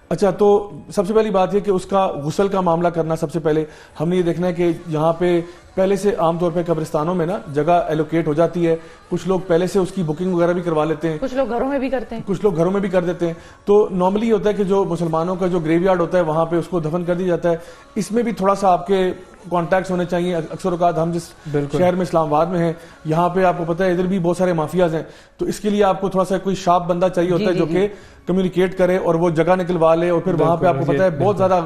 اچھا تو سب سے پہلی بات یہ کہ اس کا غسل کا معاملہ کرنا, سب سے پہلے ہم نے یہ دیکھنا ہے کہ یہاں پہ پہلے سے عام طور پہ قبرستانوں میں نا جگہ ایلوکیٹ ہو جاتی ہے, کچھ لوگ پہلے سے اس کی بکنگ وغیرہ بھی کروا لیتے ہیں, کچھ لوگ گھروں میں بھی کرتے ہیں, کچھ لوگ گھروں میں بھی کر دیتے ہیں. تو نارملی ہوتا ہے کہ جو مسلمانوں کا جو گریو یارڈ ہوتا ہے وہاں پہ اس کو دفن کر دیا جاتا ہے. اس میں بھی تھوڑا سا آپ کے کانٹیکٹس ہونے چاہیے. اکثر اوقات ہم جس شہر میں اسلام آباد میں ہیں یہاں پہ آپ کو پتہ ہے ادھر بھی بہت سارے مافیاز ہیں, تو اس کے لیے آپ کو تھوڑا سا کوئی شارپ بندہ چاہیے ہوتا ہے جو کہ کمیونیکیٹ کرے اور وہ جگہ نکلوا لے, اور پھر وہاں پہ آپ کو پتہ ہے بہت زیادہ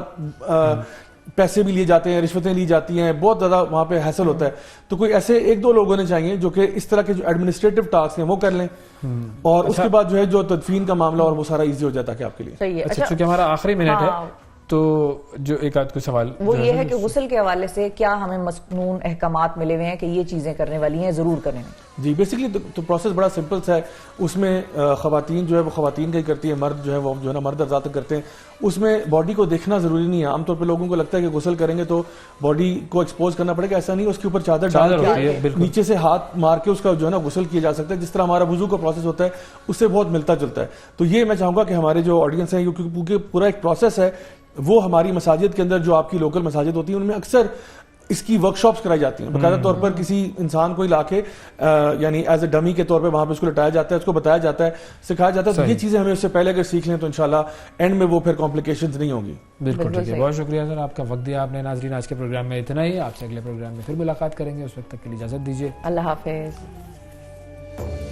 پیسے بھی لیے جاتے ہیں, رشوتیں لی جاتی ہیں, بہت زیادہ وہاں پہ حیصل ہوتا ہے. تو کوئی ایسے 1-2 لوگ ہونے چاہیے جو کہ اس طرح کے جو ایڈمنسٹریٹو ٹاسک ہیں وہ کر لیں, اور اس کے بعد جو ہے جو تدفین کا معاملہ اور وہ سارا ایزی ہو جاتا ہے آپ کے لیے. اچھا چونکہ ہمارا آخری منٹ ہے تو جو ایک آدھ کوئی سوال وہ یہ ہے کہ غسل کے حوالے سے کیا ہمیں مسنون احکامات ملے ہوئے ہیں کہ یہ چیزیں کرنے والی ہیں ضرور کریں؟ جی بیسکلی تو پروسیس بڑا سمپل سا ہے. اس میں خواتین جو ہے وہ خواتین کا ہی کرتی ہے, مرد جو ہے وہ جو ہے نا مرد حضرات کرتے ہیں. اس میں باڈی کو دیکھنا ضروری نہیں ہے. عام طور پہ لوگوں کو لگتا ہے کہ غسل کریں گے تو باڈی کو ایکسپوز کرنا پڑے گا, ایسا نہیں. اس کے اوپر چادر ڈال کے نیچے سے ہاتھ مار کے اس کا جو ہے نا غسل کیا جا سکتا ہے, جس طرح ہمارا وضو کا پروسیس ہوتا ہے اس سے بہت ملتا جلتا ہے. تو یہ میں چاہوں گا کہ ہمارے جو آڈینس ہیں, کیونکہ پورا ایک پروسیس ہے, وہ ہماری مساجد کے اندر جو آپ کی لوکل مساجد ہوتی ہیں ان میں اکثر اس کی ورکشاپس کرائی جاتی ہیں. باقاعدہ طور پر کسی انسان کو لا کے یعنی ایز اے ڈمی کے طور پہ وہاں پہ اس کو لٹایا جاتا ہے, اس کو بتایا جاتا ہے, سکھایا جاتا ہے. تو یہ چیزیں ہمیں اس سے پہلے اگر سیکھ لیں تو انشاءاللہ اینڈ میں وہ پھر کمپلیکیشنز نہیں ہوں گی. بالکل ٹھیک ہے, بہت شکریہ سر, آپ کا وقت دیا آپ نے. ناظرین آج کے پروگرام میں اتنا ہی, آپ سے اگلے پروگرام میں پھر ملاقات کریں گے, اس وقت تک کے لیے اجازت دیجیے. اللہ حافظ.